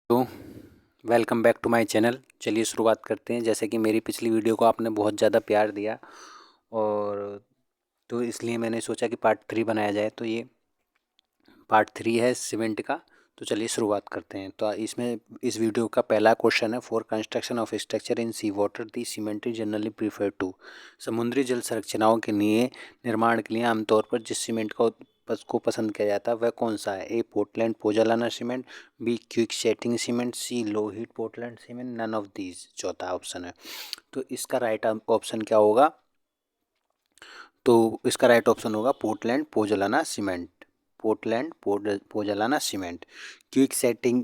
तो welcome back to my channel. चलिए शुरुआत करते हैं। जैसे कि मेरी पिछली वीडियो को आपने बहुत ज़्यादा प्यार दिया और तो इसलिए मैंने सोचा कि पार्ट 3 बनाया जाए। तो ये पार्ट 3 है सीमेंट का। तो चलिए शुरुआत करते हैं। तो इसमें इस वीडियो का पहला क्वेश्चन है, for construction of structure in sea water the cement is generally prefer to. समुद्री जल संरचनाओं के लिए निर्माण के लिए आमतौर पर जिस सीमेंट को पसंद किया जाता है वह कौन सा है? A Portland pozzolana cement, B quick setting cement, C low heat Portland cement, none of these चौथा ऑप्शन है। तो इसका राइट ऑप्शन क्या होगा? तो इसका राइट ऑप्शन होगा Portland pozzolana cement. Portland pozzolana cement. Quick setting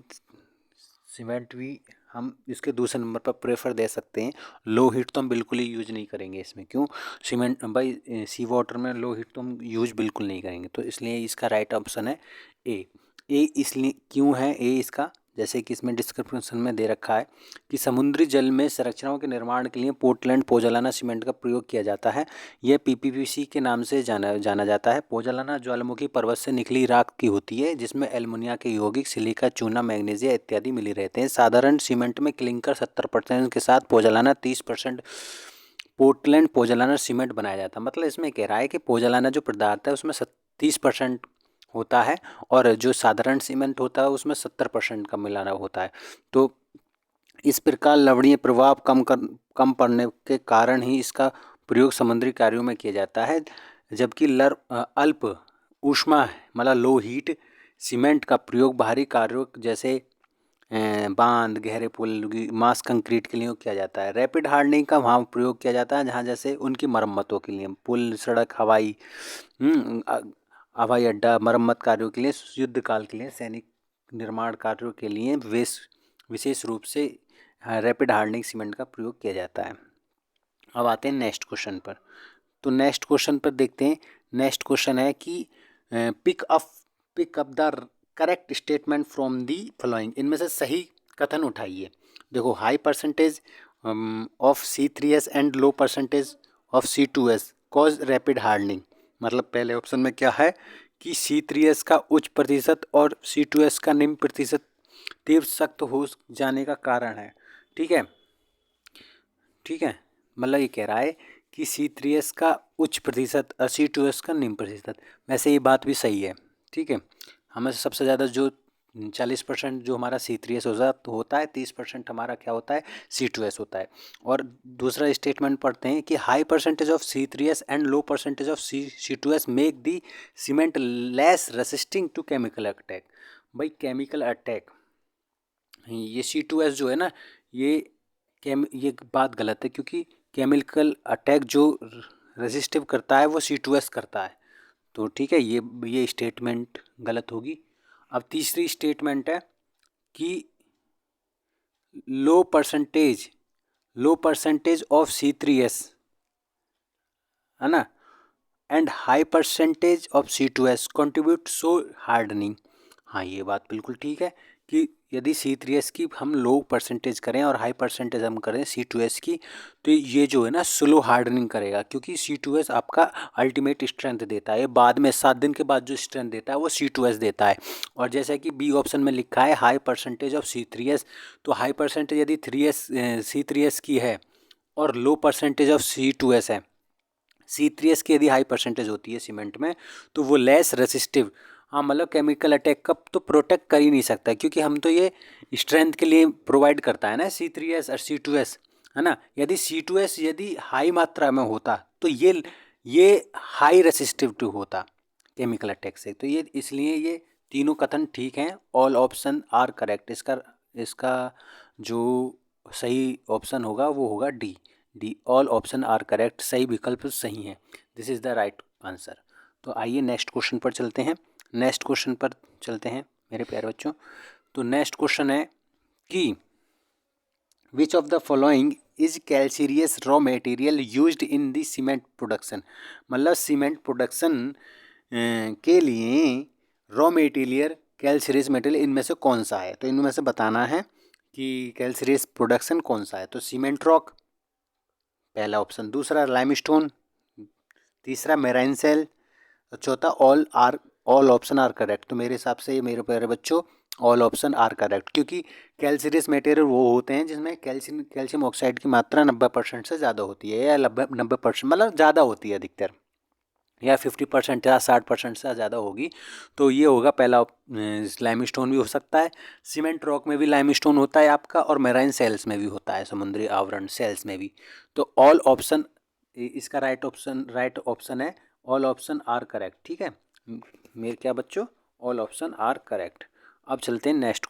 cement भी हम इसके दूसरे नंबर पर प्रेफर दे सकते हैं। लो हीट तो हम बिल्कुल ही यूज नहीं करेंगे इसमें। क्यों? सीमेंट भाई सी वाटर में लो हीट तो हम यूज बिल्कुल नहीं करेंगे। तो इसलिए इसका राइट ऑप्शन है ए। इसलिए क्यों है ए इसका? जैसे कि इसमें डिस्क्रिप्शन में दे रखा है कि समुद्री जल में संरचनाओं के निर्माण के लिए पोर्टलैंड पोजालाना सीमेंट का प्रयोग किया जाता है। यह पीपीपीसी के नाम से जाना जाता है। पोजालाना ज्वालामुखी पर्वत से निकली राख की होती है जिसमें एल्युमिनिया के यौगिक, सिलिका, चूना, मैग्नीशिया इत्यादि मिले रहते हैं। साधारण सीमेंट में क्लिंकर 70% के साथ पोजालाना 30% पोर्टलैंड पोजालाना सीमेंट बनाया जाता है। मतलब इसमें कह रहा है कि पोजालाना जो पदार्थ है उसमें 30% होता है और जो साधारण सीमेंट होता है उसमें 70% का मिलाना होता है। तो इस प्रकार लवणीय प्रभाव कम पड़ने के कारण ही इसका प्रयोग समुद्री कार्यों में किया जाता है। जबकि अल्प ऊष्मा मतलब लो हीट सीमेंट का प्रयोग बाहरी कार्यों जैसे बांध, गहरे पुल, मास कंक्रीट के लिए किया जाता है। रैपिड हार्डनिंग का वहाँ प्रयोग किया जाता है जहाँ जैसे उनकी मरम्मतों के लिए, पुल, सड़क, हवाई अड्डा मरम्मत कार्यों के लिए, युद्ध काल के लिए, सैनिक निर्माण कार्यों के लिए विशेष रूप से रैपिड हार्डनिंग सीमेंट का प्रयोग किया जाता है। अब आते हैं नेक्स्ट क्वेश्चन पर। तो नेक्स्ट क्वेश्चन पर देखते हैं। नेक्स्ट क्वेश्चन है कि pick up the correct statement from the following. इनमें से सही कथन उठाइए। देखो, high percentage of C3S and low percentage of C2S cause rapid hardening. मतलब पहले ऑप्शन में क्या है कि C3S का उच्च प्रतिशत और C2S का निम्न प्रतिशत तीव्र सख्त हो जाने का कारण है। ठीक है, ठीक है। मतलब ये कह रहा है कि C3S का उच्च प्रतिशत और C2S का निम्न प्रतिशत। वैसे ये बात भी सही है। ठीक है, हमें सबसे ज़्यादा जो 40% जो हमारा C3S होता है, 30% हमारा क्या होता है? C2S होता है। और दूसरा स्टेटमेंट पढ़ते हैं कि high percentage of C3S and low percentage of C2S make the cement less resisting to chemical attack. भाई केमिकल अटैक, ये C2S जो है ना, ये बात गलत है क्योंकि केमिकल अटैक जो रेजिस्टिव करता है वो C2S करता है। तो ठीक है, ये स्टेटमेंट गलत होगी। अब तीसरी स्टेटमेंट है कि लो परसेंटेज ऑफ C3S है ना and high percentage of C2S contribute so hardening. हाँ, ये बात बिल्कुल ठीक है कि यदि C3S की हम लो परसेंटेज करें और हाई परसेंटेज हम करें C2S की, तो ये जो है ना स्लो हार्डनिंग करेगा क्योंकि C2S आपका अल्टीमेट स्ट्रेंथ देता है। बाद में 7 दिन के बाद जो स्ट्रेंथ देता है वो C2S देता है। और जैसा कि बी ऑप्शन में लिखा है हाई परसेंटेज ऑफ C3S, तो हाई परसेंटेज यदि C3S की है और लो परसेंटेज ऑफ C2S है, C3S की यदि हाई परसेंटेज होती है सीमेंट में, तो वो लेस रेसिस्टिव, हाँ मतलब केमिकल अटैक का तो प्रोटेक्ट कर ही नहीं सकता क्योंकि हम तो ये स्ट्रेंथ के लिए प्रोवाइड करता है ना C3S और C2S, है ना। यदि C2S यदि हाई मात्रा में होता तो ये हाई रेसिस्टिव टू होता केमिकल अटैक से। तो ये इसलिए ये तीनों कथन ठीक हैं। All option are correct. इसका जो सही ऑप्शन होगा वो होगा D all option are correct. सही विकल्प सही है। This is the right answer. तो आइए नेक्स्ट क्वेश्चन पर चलते हैं मेरे प्यारे बच्चों। तो नेक्स्ट क्वेश्चन है कि which of the following is calcareous raw material used in the cement production. मतलब सीमेंट प्रोडक्शन के लिए रॉ मटेरियल कैल्सीरियस मटेरियल इनमें से कौन सा है? तो इनमें से बताना है कि कैल्सीरियस प्रोडक्शन कौन सा है। तो सीमेंट रॉक पहला ऑप्शन, दूसरा लाइमस्टोन, तीसरा मेराइन सेल, और चौथा ऑल ऑप्शन आर करेक्ट। तो मेरे हिसाब से ये मेरे प्यारे बच्चों ऑल ऑप्शन आर करेक्ट, क्योंकि कैल्शियस मटेरियल वो होते हैं जिसमें कैल्शियम ऑक्साइड की मात्रा 90% से ज़्यादा होती है, या 90% मतलब ज़्यादा होती है अधिकतर, या 50% या 60% से ज़्यादा होगी। तो ये होगा पहला। लाइमस्टोन भी हो सकता है, सीमेंट रॉक में भी लाइमस्टोन होता है आपका, और मेराइन सेल्स में भी होता है, समुद्री आवरण सेल्स में भी। तो ऑल ऑप्शन इसका राइट ऑप्शन है, ऑल ऑप्शन आर करेक्ट। ठीक है मेरे क्या बच्चों, ऑल ऑप्शन आर करेक्ट। अब चलते हैं नेक्स्ट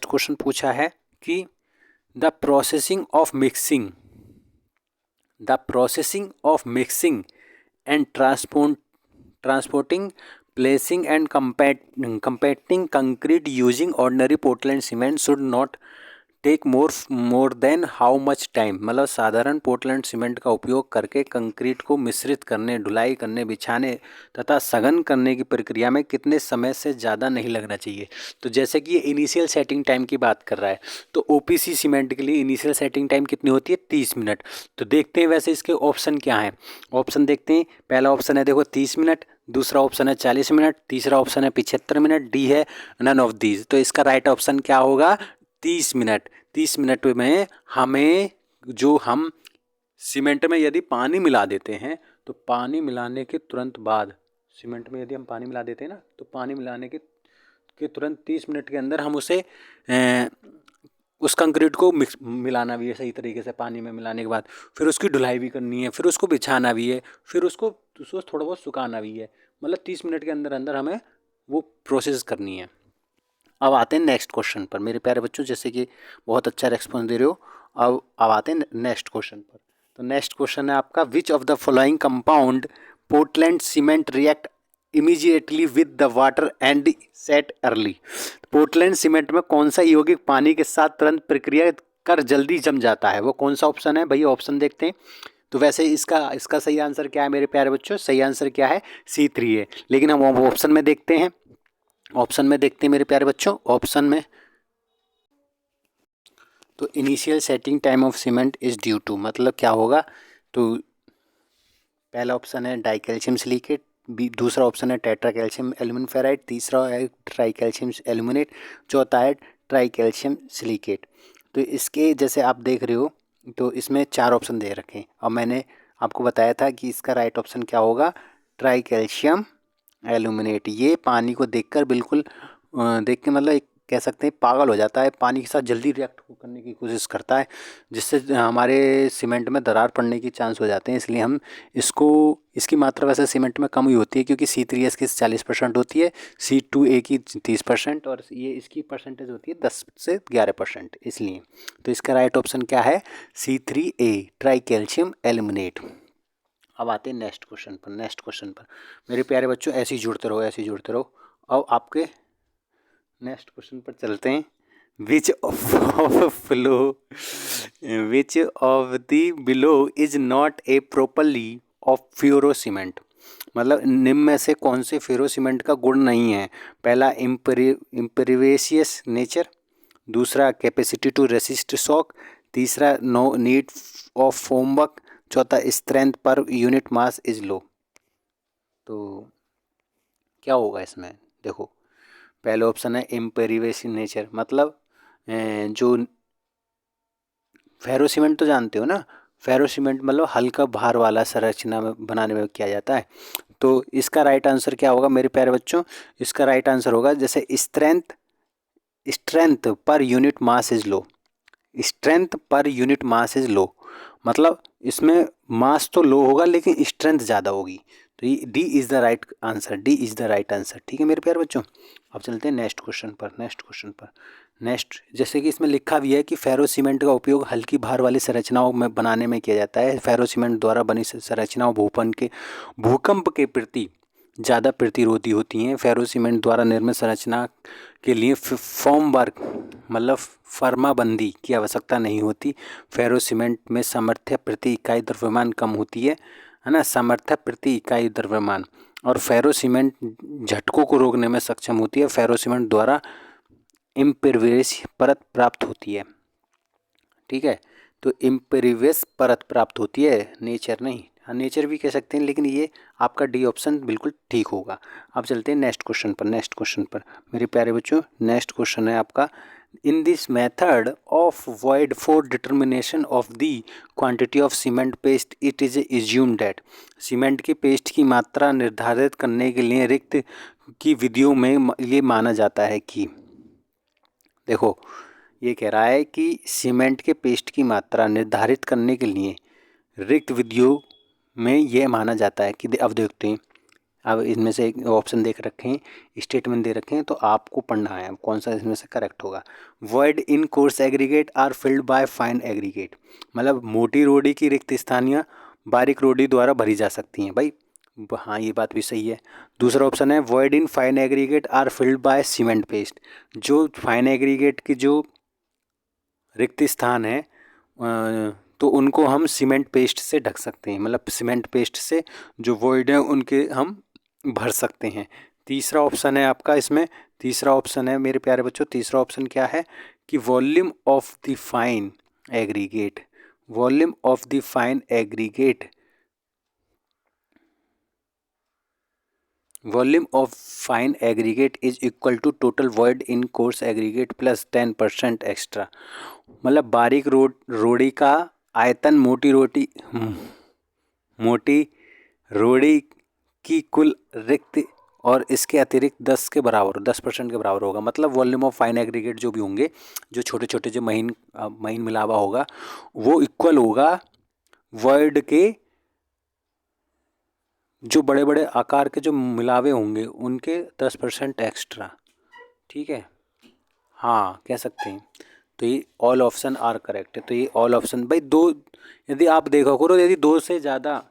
क्वेश्चन पूछा है कि the processing of mixing and transporting, placing and compacting concrete using ordinary Portland cement should not take more than how much time. मतलब साधारण पोर्टलैंड सीमेंट का उपयोग करके कंक्रीट को मिश्रित करने, ढुलाई करने, बिछाने तथा सघन करने की प्रक्रिया में कितने समय से ज़्यादा नहीं लगना चाहिए। तो जैसे कि ये इनिशियल सेटिंग टाइम की बात कर रहा है, तो ओपीसी सीमेंट के लिए इनिशियल सेटिंग टाइम कितनी होती है, 30 मिनट। तो देखते हैं वैसे इसके ऑप्शन क्या हैं। ऑप्शन देखते हैं, पहला ऑप्शन है देखो 30 मिनट, दूसरा ऑप्शन है 40 मिनट, तीसरा ऑप्शन है 75 मिनट, डी है नन ऑफ दीज। तो इसका राइट ऑप्शन क्या होगा, 30 मिनट। 30 मिनट में हमें, जो हम सीमेंट में यदि पानी मिला देते हैं, तो पानी मिलाने के तुरंत बाद, सीमेंट में यदि हम पानी मिला देते हैं ना, तो पानी मिलाने के तुरंत 30 मिनट के अंदर हम उसे उस कंक्रीट को मिलाना भी है सही तरीके से पानी में मिलाने के बाद, फिर उसकी ढुलाई भी करनी है, फिर उसको बिछाना भी है, फिर उसको थोड़ा बहुत सुखाना भी है। मतलब 30 मिनट के अंदर अंदर हमें वो प्रोसेस करनी है। अब आते हैं नेक्स्ट क्वेश्चन पर मेरे प्यारे बच्चों, जैसे कि बहुत अच्छा रेस्पॉन्स दे रहे हो। अब आते हैं नेक्स्ट क्वेश्चन पर। तो नेक्स्ट क्वेश्चन है आपका, विच of the following compound Portland cement react immediately with the water and set early. Portland cement में कौन सा यौगिक पानी के साथ तुरंत प्रक्रिया कर जल्दी जम जाता है, वो कौन सा ऑप्शन है भैया, ऑप्शन देखते हैं। तो वैसे इसका सही आंसर क्या है मेरे प्यारे बच्चों, सही आंसर क्या है, C3 है। लेकिन हम ऑप्शन में देखते हैं, मेरे प्यारे बच्चों, ऑप्शन में तो initial setting time of cement is due to, मतलब क्या होगा, तो पहला ऑप्शन है डाई कैल्शियम सिलिकेट, दूसरा ऑप्शन है टेट्रा कैल्शियम एल्यूमिनियम फेराइड, तीसरा है ट्राई कैल्शियम एल्यूमिनेट, चौथा है ट्राई कैल्शियम सिलिकेट। तो इसके जैसे आप देख रहे हो, तो इसमें 4 ऑप्शन दे रखे हैं, और मैंने आपको बताया था कि इसका राइट ऑप्शन क्या होगा, ट्राई कैल्शियम एल्यूमिनेट। ये पानी को देखकर बिल्कुल देख के मतलब एक कह सकते हैं पागल हो जाता है, पानी के साथ जल्दी रिएक्ट करने की कोशिश करता है, जिससे हमारे सीमेंट में दरार पड़ने की चांस हो जाते हैं। इसलिए हम इसकी मात्रा वैसे सीमेंट में कम ही होती है, क्योंकि C3S की 40% होती है, C2A की 30%, और ये इसकी परसेंटेज होती है 10 से 11%, इसलिए। तो इसका राइट ऑप्शन क्या है, C3A ट्राई कैल्शियम एल्यूमिनेट। अब आते हैं नेक्स्ट क्वेश्चन पर मेरे प्यारे बच्चों, ऐसे ही जुड़ते रहो। अब आपके नेक्स्ट क्वेश्चन पर चलते हैं। विच of the below is not a properly of furrow cement. मतलब निम्न में से कौन से फ्यूरो सीमेंट का गुण नहीं है। पहला इम्परवियस नेचर, दूसरा कैपेसिटी टू रेसिस्ट शॉक, तीसरा नो नीड ऑफ फोमवर्क, चौथा strength per unit mass is low. तो क्या होगा इसमें, देखो पहले ऑप्शन है इम्पेरिवेशन नेचर, मतलब जो फेरो सीमेंट तो जानते हो ना, फेरो सीमेंट मतलब हल्का भार वाला संरचना में बनाने में किया जाता है। तो इसका राइट आंसर क्या होगा मेरे प्यारे बच्चों, इसका राइट आंसर होगा जैसे strength per unit mass is low, मतलब इसमें मास तो लो होगा लेकिन स्ट्रेंथ ज़्यादा होगी। तो ये D is the right answer, ठीक है मेरे प्यारे बच्चों। अब चलते हैं नेक्स्ट क्वेश्चन पर। जैसे कि इसमें लिखा भी है कि फेरो सीमेंट का उपयोग हल्की भार वाली संरचनाओं में बनाने में किया जाता है। फेरो सीमेंट द्वारा बनी संरचनाओं भूकंप के प्रति ज़्यादा प्रतिरोधी होती हैं। फेरो सीमेंट द्वारा निर्मित संरचना के लिए फॉर्मवर्क मतलब फर्माबंदी की आवश्यकता नहीं होती। फेरो सीमेंट में सामर्थ्य प्रति इकाई द्रव्यमान कम होती है ना, सामर्थ्य प्रति इकाई द्रव्यमान, और फेरो सीमेंट झटकों को रोकने में सक्षम होती है। फेरो सीमेंट द्वारा इम्परवियस परत प्राप्त होती है, ठीक है। तो इम्परवियस परत प्राप्त होती है, नेचर नहीं, हाँ नेचर भी कह सकते हैं, लेकिन ये आपका डी ऑप्शन बिल्कुल ठीक होगा। अब चलते हैं नेक्स्ट क्वेश्चन पर मेरे प्यारे बच्चों। नेक्स्ट क्वेश्चन है आपका, in this method of void for determination of the quantity of cement paste it is assume that, cement की पेस्ट की मात्रा निर्धारित करने के लिए रिक्त की विधियों में ये माना जाता है कि, देखो ये कह रहा है कि सीमेंट के पेस्ट की मात्रा निर्धारित करने के लिए रिक्त विधियों में यह माना जाता है कि, अब देखते हैं, अब इसमें से एक ऑप्शन देख रखे हैं, स्टेटमेंट दे रखे हैं, तो आपको पढ़ना है कौन सा इसमें से करेक्ट होगा। Void in coarse aggregate are filled by fine aggregate, मतलब मोटी रोडी की रिक्त स्थानियाँ बारीक रोडी द्वारा भरी जा सकती हैं भाई। हाँ ये बात भी सही है। दूसरा ऑप्शन है void in fine aggregate are filled by cement paste, जो फाइन एग्रीगेट की जो रिक्त स्थान है तो उनको हम सीमेंट पेस्ट से ढक सकते हैं, मतलब सीमेंट पेस्ट से जो वॉइड है उनके हम भर सकते हैं। तीसरा ऑप्शन है आपका इसमें, तीसरा ऑप्शन है मेरे प्यारे बच्चों, तीसरा ऑप्शन क्या है कि volume of the fine aggregate, volume of the fine aggregate, volume of fine aggregate is equal to total void in coarse aggregate plus 10% extra, मतलब बारीक रोड़ी का आयतन मोटी रोड़ी की कुल रिक्त और इसके अतिरिक्त 10% के बराबर होगा। मतलब वॉल्यूम ऑफ फाइन एग्रीगेट जो भी होंगे, जो छोटे छोटे जो महीन मिलावा होगा, वो इक्वल होगा वॉइड के जो बड़े बड़े आकार के जो मिलावे होंगे उनके 10% एक्स्ट्रा। ठीक है, हाँ कह सकते हैं। तो ये ऑल ऑप्शन आर करेक्ट है। तो ये ऑल ऑप्शन भाई दो, यदि आप देखो करो, यदि दो से ज़्यादा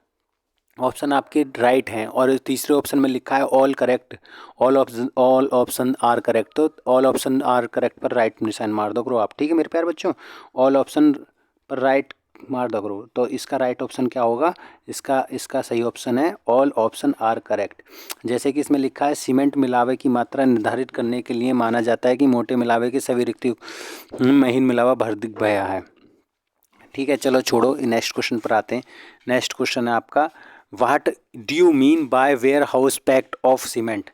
ऑप्शन आपके राइट हैं और तीसरे ऑप्शन में लिखा है all correct, all option are correct, तो ऑल ऑप्शन आर करेक्ट पर राइट निशान मार दो करो आप। ठीक है मेरे प्यारे बच्चों, ऑल ऑप्शन पर राइट मार दो करो। तो इसका राइट ऑप्शन क्या होगा, इसका सही ऑप्शन है ऑल ऑप्शन आर करेक्ट। जैसे कि इसमें लिखा है सीमेंट मिलावे की मात्रा निर्धारित करने के लिए माना जाता है कि मोटे मिलावे के सभी रिक्ति महीन मिलावा भर गया है। ठीक है चलो छोड़ो, नेक्स्ट क्वेश्चन पर आते हैं। नेक्स्ट क्वेश्चन है आपका, what do you mean by warehouse packed of cement,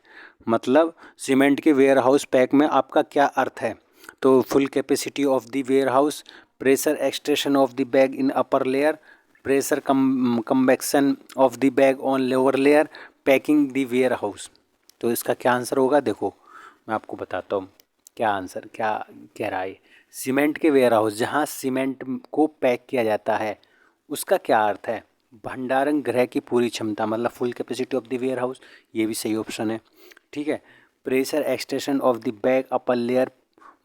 मतलब सीमेंट के वेयर हाउस पैक में आपका क्या अर्थ है। तो full capacity of the warehouse, pressure extraction of the bag in upper layer, pressure convection of the bag on lower layer, packing the warehouse. तो इसका क्या आंसर होगा, देखो मैं आपको बताता हूँ क्या आंसर क्या कह रहा है। सीमेंट के वेयर हाउस, जहाँ सीमेंट को पैक किया जाता है, उसका क्या अर्थ है, भंडारण गृह की पूरी क्षमता, मतलब full capacity of the warehouse, ये भी सही ऑप्शन है। ठीक है, pressure extension of the bag upper layer,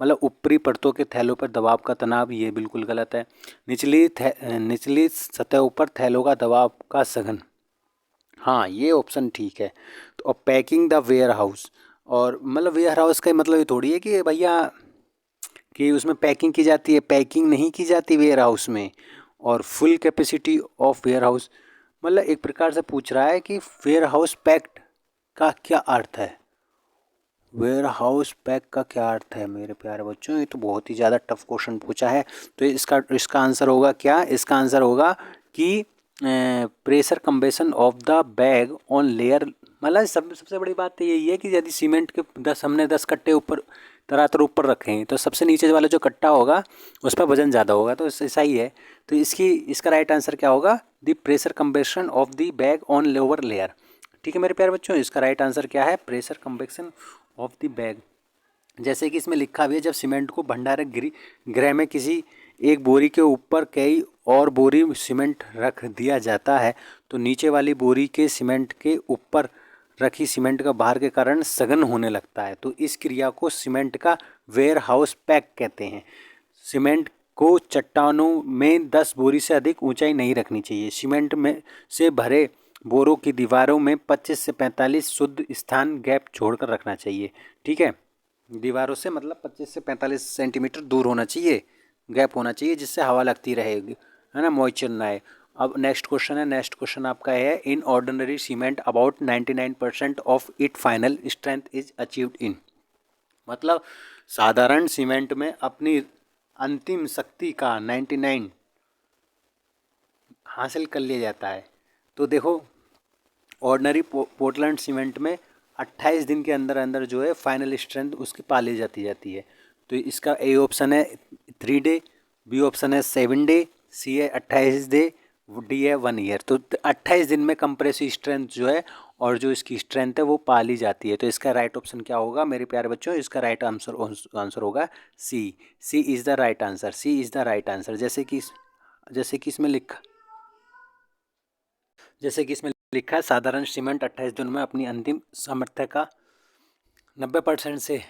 मतलब ऊपरी परतों के थैलों पर दबाव का तनाव, ये बिल्कुल गलत है। निचली सतह पर थैलों का दबाव का सघन, हाँ ये ऑप्शन ठीक है। तो अब पैकिंग द वेयर हाउस, और मतलब वेयर हाउस का मतलब ये थोड़ी है कि भैया कि उसमें पैकिंग की जाती है, पैकिंग नहीं की जाती वेयर हाउस में। और full capacity of warehouse, मतलब एक प्रकार से पूछ रहा है कि वेयर हाउस पैक्ड का क्या अर्थ है, वेयर हाउस पैक का क्या अर्थ है मेरे प्यारे बच्चों। ये तो बहुत ही ज़्यादा टफ क्वेश्चन पूछा है। तो इसका आंसर होगा क्या, इसका आंसर होगा कि pressure कंबेशन of the bag on layer, मतलब सबसे बड़ी बात तो यही है कि यदि सीमेंट के हमने 10 कट्टे ऊपर तरातर ऊपर रखे हैं, तो सबसे नीचे वाला जो कट्टा होगा उस पर वजन ज़्यादा होगा, तो ऐसा ही है। तो इसका राइट आंसर क्या होगा, the pressure कंबेशन of the bag on lower layer. ठीक है मेरे प्यारे बच्चों, इसका राइट आंसर क्या है, pressure combustion of the bag. जैसे कि इसमें लिखा भी है, जब सीमेंट को भंडारक गृह में किसी एक बोरी के ऊपर कई और बोरी सीमेंट रख दिया जाता है, तो नीचे वाली बोरी के सीमेंट के ऊपर रखी सीमेंट का भार के कारण सघन होने लगता है। तो इस क्रिया को सीमेंट का वेयर हाउस पैक कहते हैं। सीमेंट को चट्टानों में 10 बोरी से अधिक ऊंचाई नहीं रखनी चाहिए। सीमेंट में से भरे बोरों की दीवारों में 25 से 45 शुद्ध स्थान गैप छोड़कर रखना चाहिए। ठीक है, दीवारों से मतलब 25 से 45 सेंटीमीटर दूर होना चाहिए, गैप होना चाहिए, जिससे हवा लगती रहेगी, है ना, मॉइस्चर ना आए। अब नेक्स्ट क्वेश्चन है, नेक्स्ट क्वेश्चन आपका है, in ordinary cement about 99% of it final strength is achieved in, मतलब साधारण सीमेंट में अपनी अंतिम शक्ति का 99 हासिल कर लिया जाता है। तो देखो ऑर्डिनरी पोर्टलैंड सीमेंट में 28 दिन के अंदर अंदर जो है फाइनल स्ट्रेंथ उसकी पा ली जाती है। तो इसका ए ऑप्शन है 3 डे, बी ऑप्शन है 7 डे, सी है 28 डे, डी है 1 ईयर। तो 28 दिन में कंप्रेसिव स्ट्रेंथ जो है और जो इसकी स्ट्रेंथ है वो पा ली जाती है। तो इसका राइट ऑप्शन क्या होगा मेरे प्यारे बच्चों? इसका राइट आंसर होगा C. C is the right answer. C is the right answer. जैसे कि इसमें लिखा है साधारण सीमेंट 28 दिन में अपनी अंतिम सामर्थ्य का 90% से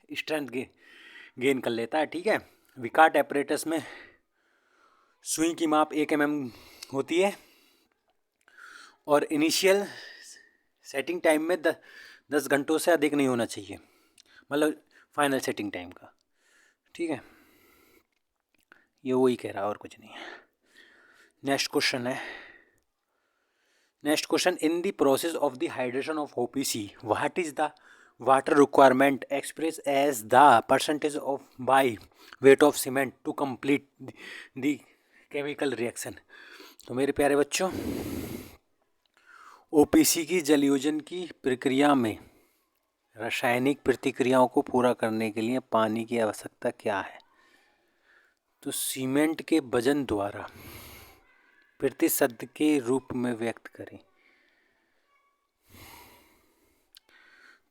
स्ट्रेंथ गेन कर लेता है। ठीक है। विकाट एपरेटस में सुई की माप 1 mm होती है और इनिशियल सेटिंग टाइम में 10 घंटों से अधिक नहीं होना चाहिए, मतलब फाइनल सेटिंग टाइम का। ठीक है, ये वही कह रहा है और कुछ नहीं है। Next question in the process of the hydration of OPC what is the water requirement express as the percentage of by weight of cement to complete the chemical reaction. तो मेरे प्यारे बच्चों, OPC की जलयोजन की प्रक्रिया में रासायनिक प्रतिक्रियाओं को पूरा करने के लिए पानी की आवश्यकता क्या है? तो सीमेंट के वजन द्वारा प्रतिशत के रूप में व्यक्त करें।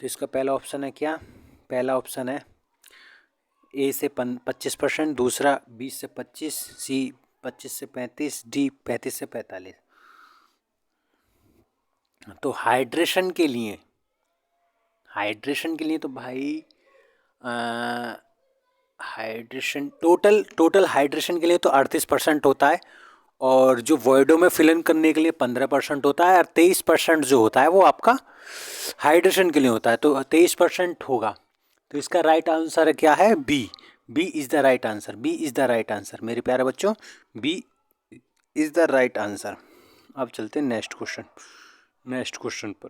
तो इसका पहला ऑप्शन है क्या? पहला ऑप्शन है ए से 25%, दूसरा 20 से 25, सी 25 से 35, डी 35 से 45। तो हाइड्रेशन के लिए तो भाई हाइड्रेशन टोटल हाइड्रेशन के लिए तो 38% होता है और जो वॉइडो में फिल इन करने के लिए 15% होता है और 23% जो होता है वो आपका हाइड्रेशन के लिए होता है। तो 23% होगा। तो इसका राइट आंसर क्या है? B. B is the right answer. B is the right answer मेरे प्यारे बच्चों, B is the right answer. अब चलते हैं नेक्स्ट क्वेश्चन पर।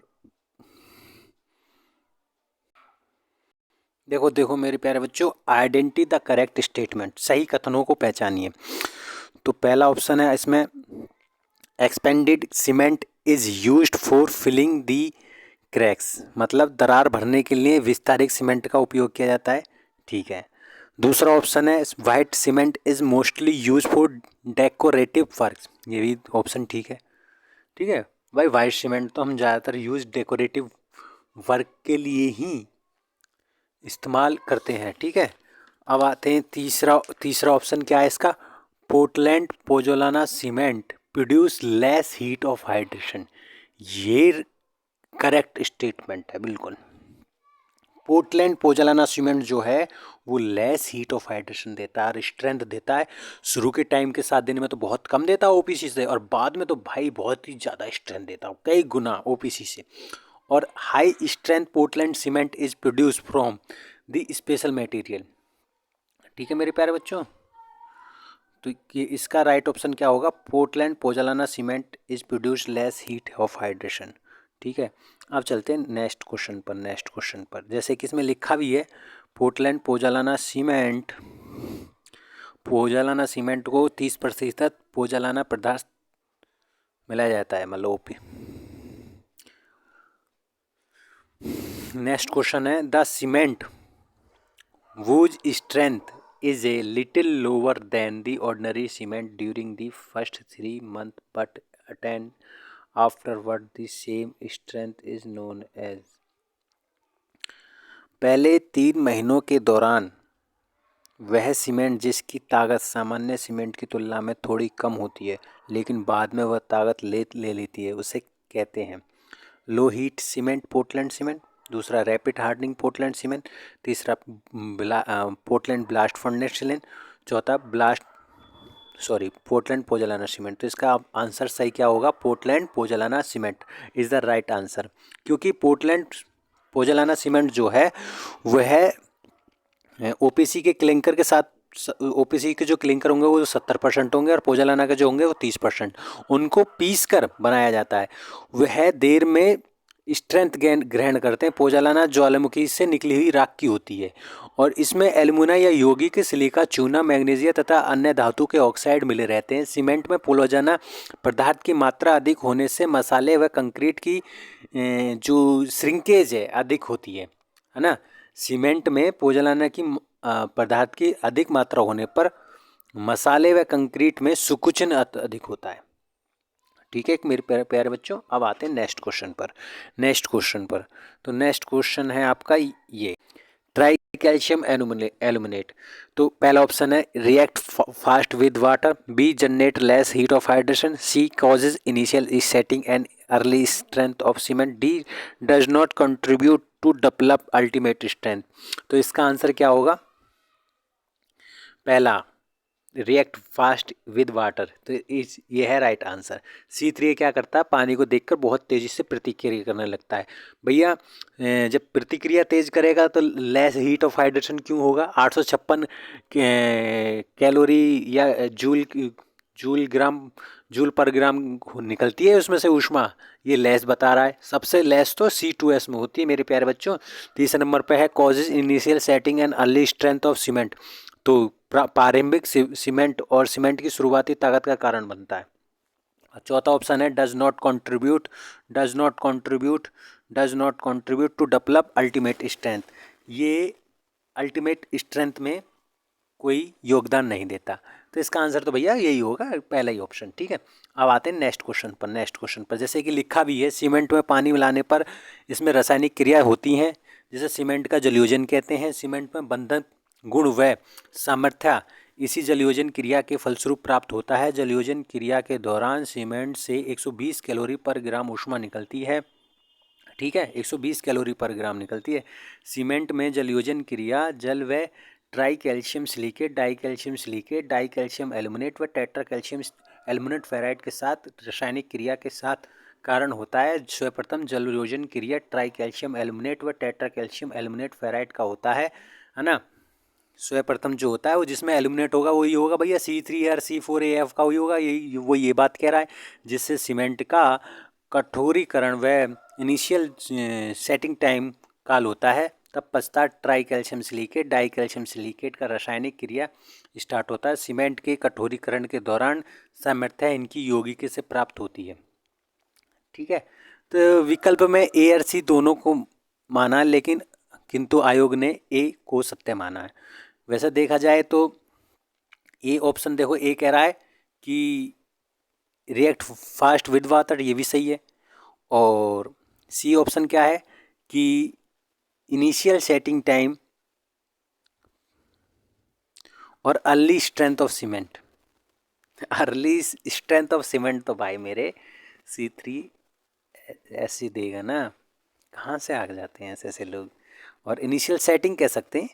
देखो मेरे प्यारे बच्चों, आइडेंटिटी द करेक्ट स्टेटमेंट, सही कथनों को पहचानिए। तो पहला ऑप्शन है इसमें expanded cement is used for filling the cracks, मतलब दरार भरने के लिए विस्तारित सीमेंट का उपयोग किया जाता है। ठीक है। दूसरा ऑप्शन है white cement is mostly use for decorative work, ये भी ऑप्शन ठीक है। ठीक है भाई, वाइट सीमेंट तो हम ज़्यादातर यूज डेकोरेटिव वर्क के लिए ही इस्तेमाल करते हैं। ठीक है। अब आते हैं तीसरा ऑप्शन क्या है इसका? Portland pozzolana cement produce less heat of hydration, ये करेक्ट स्टेटमेंट है बिल्कुल। पोर्टलैंड पोजोलाना सीमेंट जो है वो लेस हीट ऑफ हाइड्रेशन देता है और स्ट्रेंथ देता है। शुरू के टाइम के 7 दिन में तो बहुत कम देता है OPC से, और बाद में तो भाई बहुत ही ज़्यादा स्ट्रेंथ देता है, कई गुना OPC से। और high strength Portland cement is produce from the special material. ठीक है मेरे प्यारे बच्चों, तो ये इसका राइट ऑप्शन क्या होगा? Portland pozzolana cement is produce less heat of hydration. ठीक है। अब चलते हैं नेक्स्ट क्वेश्चन पर। जैसे कि इसमें लिखा भी है पोर्टलैंड पोजोलाना सीमेंट को 30% पोजोलाना पदार्थ मिलाया जाता है, मतलब OP। नेक्स्ट क्वेश्चन है the cement whose strength is a little lower than the ordinary cement during the first 3 months but attained afterward the same strength is known as। पहले 3 महीनों के दौरान वह सीमेंट जिसकी ताकत सामान्य सीमेंट की तुलना में थोड़ी कम होती है लेकिन बाद में वह ताकत ले लेती है, उसे कहते हैं low heat cement Portland cement. दूसरा रैपिड हार्डनिंग पोर्टलैंड सीमेंट। तीसरा पोर्टलैंड ब्लास्ट फर्नेस सीमेंट। चौथा पोर्टलैंड पोजोलाना सीमेंट। तो इसका आंसर सही क्या होगा? Portland pozzolana cement is the right answer, क्योंकि पोर्टलैंड पोजोलाना सीमेंट जो है वह OPC के क्लिंकर के साथ, OPC के जो क्लिंकर होंगे वो 70% होंगे और पोजोलाना के जो होंगे वो 30%, उनको पीस कर बनाया जाता है। वह देर में स्ट्रेंथ ग्रहण करते हैं। पोजालाना ज्वालामुखी से निकली हुई राख की होती है और इसमें एल्युमिना या यौगिक सिलिका, चूना, मैग्नीशियम तथा अन्य धातु के ऑक्साइड मिले रहते हैं। सीमेंट में पोजालाना पदार्थ की मात्रा अधिक होने से मसाले व कंक्रीट की जो श्रिंकेज है अधिक होती है ना। सीमेंट में पोजालाना की पदार्थ की अधिक मात्रा होने पर मसाले व कंक्रीट में सुकुचन अधिक होता है। ठीक है मेरे प्यारे बच्चों, अब आते हैं नेक्स्ट क्वेश्चन पर। तो नेक्स्ट क्वेश्चन है आपका ये, ट्राई कैल्शियम एल्यूमिनेट। तो पहला ऑप्शन है react fast with water, B generate less heat of hydration, C causes initial setting and early strength of cement, D does not contribute to develop ultimate strength. तो इसका answer क्या होगा? पहला react fast with water, तो ये है right answer. C3 क्या करता है, पानी को देखकर बहुत तेज़ी से प्रतिक्रिया करने लगता है। भैया जब प्रतिक्रिया तेज करेगा तो लेस हीट ऑफ हाइड्रेशन क्यों होगा? 856 कैलोरी या जूल पर ग्राम निकलती है उसमें से ऊष्मा, ये लेस बता रहा है। सबसे लेस तो C2S में होती है मेरे प्यारे बच्चों। तीसरे नंबर पे है causes initial setting and early strength of cement, तो प्रारंभिक सीमेंट और सीमेंट की शुरुआती ताकत का कारण बनता है। चौथा ऑप्शन है does not contribute to develop ultimate strength, ये अल्टीमेट स्ट्रेंथ में कोई योगदान नहीं देता। तो इसका आंसर तो भैया यही होगा, पहला ही ऑप्शन। ठीक है, अब आते हैं नेक्स्ट क्वेश्चन पर। जैसे कि लिखा भी है, सीमेंट में पानी मिलाने पर इसमें रासायनिक क्रिया होती हैं जिसे सीमेंट का जलयोजन कहते हैं। सीमेंट में बंधन गुण व सामर्थ्य इसी जलयोजन क्रिया के फलस्वरूप प्राप्त होता है। जलयोजन क्रिया के दौरान सीमेंट से 120 कैलोरी पर ग्राम ऊष्मा निकलती है। ठीक है, 120 कैलोरी पर ग्राम निकलती है। सीमेंट में जलयोजन क्रिया जल व try calcium silicate, die calcium silicate, die calcium aluminate व टेट्रा कैल्शियम एल्यूमिनेट फेराइड के साथ रासायनिक क्रिया के साथ कारण होता है। सर्वप्रथम जलयोजन क्रिया ट्राई कैल्शियम एल्यूमिनेट व टेट्रा कैल्शियम एल्यूमिनेट फेराइड का होता है ना। सर्वप्रथम जो होता है वो जिसमें एल्यूमिनेट होगा वही होगा भैया C3 C4AF का वही होगा, यही वो ये बात कह रहा है, जिससे सीमेंट का कठोरीकरण व इनिशियल सेटिंग टाइम काल होता है। तब पश्चात try calcium silicate, die calcium silicate का रासायनिक क्रिया स्टार्ट होता है। सीमेंट के कठोरीकरण के दौरान सामर्थ्य इनकी यौगिक से प्राप्त होती है। ठीक है, तो विकल्प में A और C दोनों को माना, लेकिन किंतु आयोग ने A को सत्य माना है। वैसे देखा जाए तो ए ऑप्शन देखो, ए कह रहा है कि रिएक्ट फास्ट विद वाटर, ये भी सही है। और सी ऑप्शन क्या है कि इनिशियल सेटिंग टाइम और early strength of cement. Early strength of cement तो भाई मेरे C3 ऐसे देगा ना, कहाँ से आ जाते हैं ऐसे ऐसे लोग। और इनिशियल सेटिंग कह सकते हैं,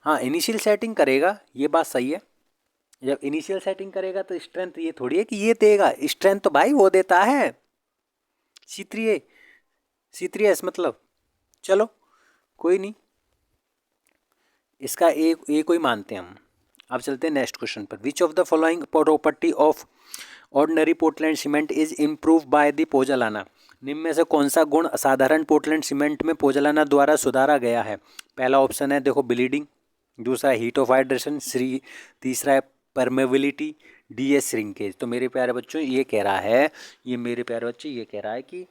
हाँ इनिशियल सेटिंग करेगा, ये बात सही है। जब इनिशियल सेटिंग करेगा तो स्ट्रेंथ ये थोड़ी है कि ये देगा, स्ट्रेंथ तो भाई वो देता है C3S मतलब। चलो कोई नहीं, इसका ए कोई मानते हैं हम। अब चलते हैं नेक्स्ट क्वेश्चन पर। Which of the following property of ordinary Portland cement is improve by the pozzolana. निम्न में से कौन सा गुण असाधारण पोर्टलैंड सीमेंट में पोजालाना द्वारा सुधारा गया है? पहला ऑप्शन है देखो ब्लीडिंग, दूसरा हीट ऑफ हाइड्रेशन, तीसरा है परमेबिलिटी, डी है श्रिंकेज। तो मेरे प्यारे बच्चों ये कह रहा है, कि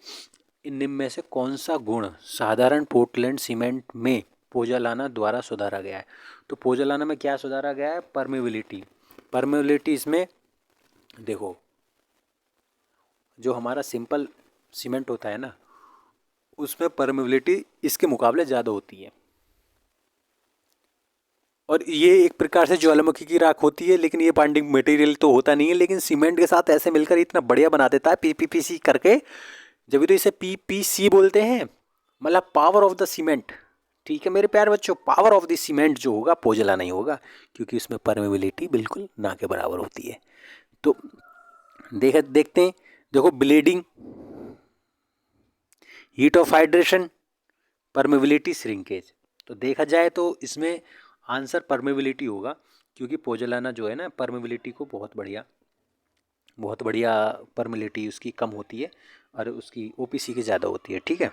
निम्न में से कौन सा गुण साधारण पोर्टलैंड सीमेंट में पोजालाना द्वारा सुधारा गया है? तो पोजालाना में क्या सुधारा गया है? परमेबिलिटी इसमें देखो, जो हमारा सिंपल सीमेंट होता है ना, उसमें परमेबिलिटी इसके मुकाबले ज़्यादा होती है। और ये एक प्रकार से ज्वालामुखी की राख होती है, लेकिन ये बॉन्डिंग मटेरियल तो होता नहीं है, लेकिन सीमेंट के साथ ऐसे मिलकर इतना बढ़िया बना देता है PPPC करके, जब तो इसे PPC बोलते हैं, मतलब पावर ऑफ द सीमेंट। ठीक है मेरे प्यारे बच्चों, पावर ऑफ द सीमेंट जो होगा पोजला नहीं होगा, क्योंकि उसमें परमेबिलिटी बिल्कुल ना के बराबर होती है। तो देखते हैं, देखो bleeding, heat of hydration, permeability, shrinkage. तो देखा जाए तो इसमें आंसर परमेबिलिटी होगा, क्योंकि पोजालाना जो है ना परमेबिलिटी को बहुत बढ़िया परमेबिलिटी उसकी कम होती है और उसकी OPC की ज़्यादा होती है। ठीक है,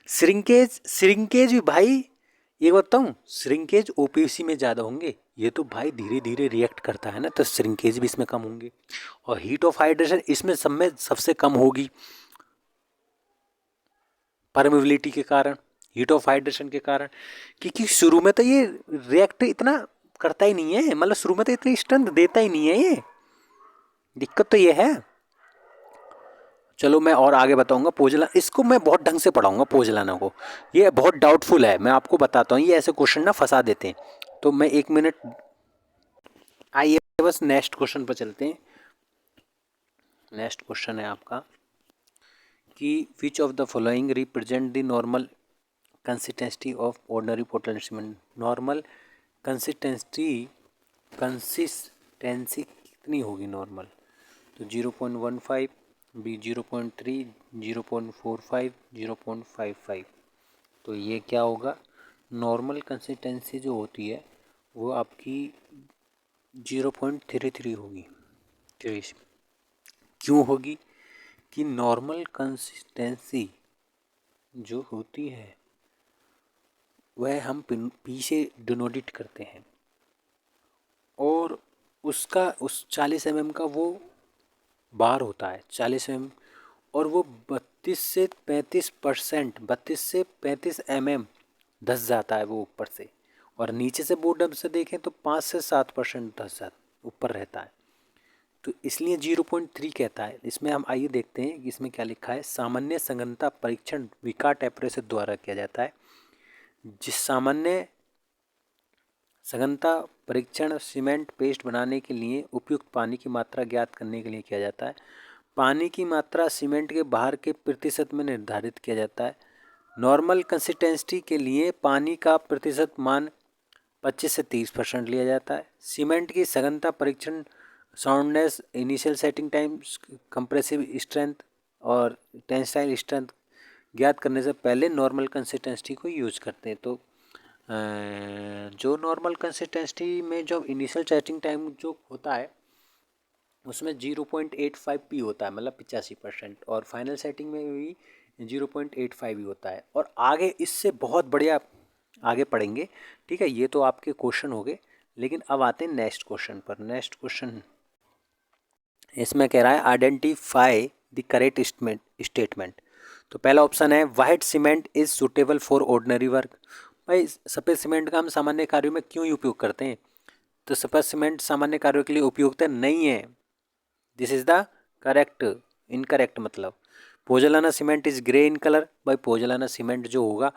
श्रिंकेज भी भाई ये बताऊँ, श्रिंकेज ओपीसी में ज़्यादा होंगे, ये तो भाई धीरे धीरे रिएक्ट करता है ना, तो श्रिंकेज भी इसमें कम होंगे। और हीट ऑफ हाइड्रेशन इसमें सब में सबसे कम होगी परमेबिलिटी के कारण, हीट ऑफ हाइड्रेशन के कारण, क्योंकि शुरू में तो ये रिएक्ट इतना करता ही नहीं है, मतलब शुरू में तो इतनी स्ट्रेंथ देता ही नहीं है ये, दिक्कत तो ये है। चलो मैं और आगे बताऊंगा पोजलाना, इसको मैं बहुत ढंग से पढ़ाऊंगा पोजलाना को, ये बहुत डाउटफुल है, मैं आपको बताता हूँ, ये ऐसे क्वेश्चन ना फंसा देते हैं। तो मैं 1 मिनट, आइए बस नेक्स्ट क्वेश्चन पर चलते हैं। नेक्स्ट क्वेश्चन है आपका कि which of the following represent the normal consistency of ordinary Portland cement. Normal consistency कितनी होगी नॉर्मल, तो 0.15, बी 0.3, 0.45, 0.55। तो ये क्या होगा, नॉर्मल कंसिस्टेंसी जो होती है वो आपकी 0.33 होगी। क्यों होगी कि नॉर्मल कंसिस्टेंसी जो होती है वह हम पी से डिनोटेट करते हैं, और उसका उस 40 mm का वो बार होता है 40 mm, और वो 32 से 35 mm धस जाता है वो ऊपर से, और नीचे से बॉटम से देखें तो 5 से 7% धस जाता ऊपर रहता है, तो इसलिए 0.3 कहता है। इसमें हम आइए देखते हैं कि इसमें क्या लिखा है। सामान्य संघनता परीक्षण विका टेम्परेचर द्वारा किया जाता है। जिस सामान्य संघनता परीक्षण सीमेंट पेस्ट बनाने के लिए उपयुक्त पानी की मात्रा ज्ञात करने के लिए किया जाता है। पानी की मात्रा सीमेंट के बाहर के प्रतिशत में निर्धारित किया जाता है। नॉर्मल कंसिस्टेंसी के लिए पानी का प्रतिशत मान 25 से 30% लिया जाता है। सीमेंट की सघनता परीक्षण soundness, initial setting time, compressive strength और टेंसाइल स्ट्रेंथ ज्ञात करने से पहले नॉर्मल कंसिस्टेंसी को यूज करते हैं। तो जो नॉर्मल कंसिस्टेंसी में जो इनिशियल सेटिंग टाइम जो होता है उसमें 0.85 पी होता है, मतलब 85%, और फाइनल सेटिंग में भी 0.85 ही होता है। और आगे इससे बहुत बढ़िया आगे पढ़ेंगे, ठीक है। ये तो आपके क्वेश्चन हो गए, लेकिन अब आते हैं नेक्स्ट क्वेश्चन पर। नेक्स्ट क्वेश्चन इसमें कह रहा है आइडेंटिफाई द करेक्ट स्टेटमेंट। तो पहला ऑप्शन है white cement is suitable for ordinary work. भाई सफ़ेद सीमेंट का हम सामान्य कार्यों में क्यों उपयोग करते हैं, तो सफ़ेद सीमेंट सामान्य कार्यों के लिए उपयुक्त नहीं है। This is the correct, incorrect मतलब। Pozzolana cement is grey in colour. भाई पोजलाना सीमेंट जो होगा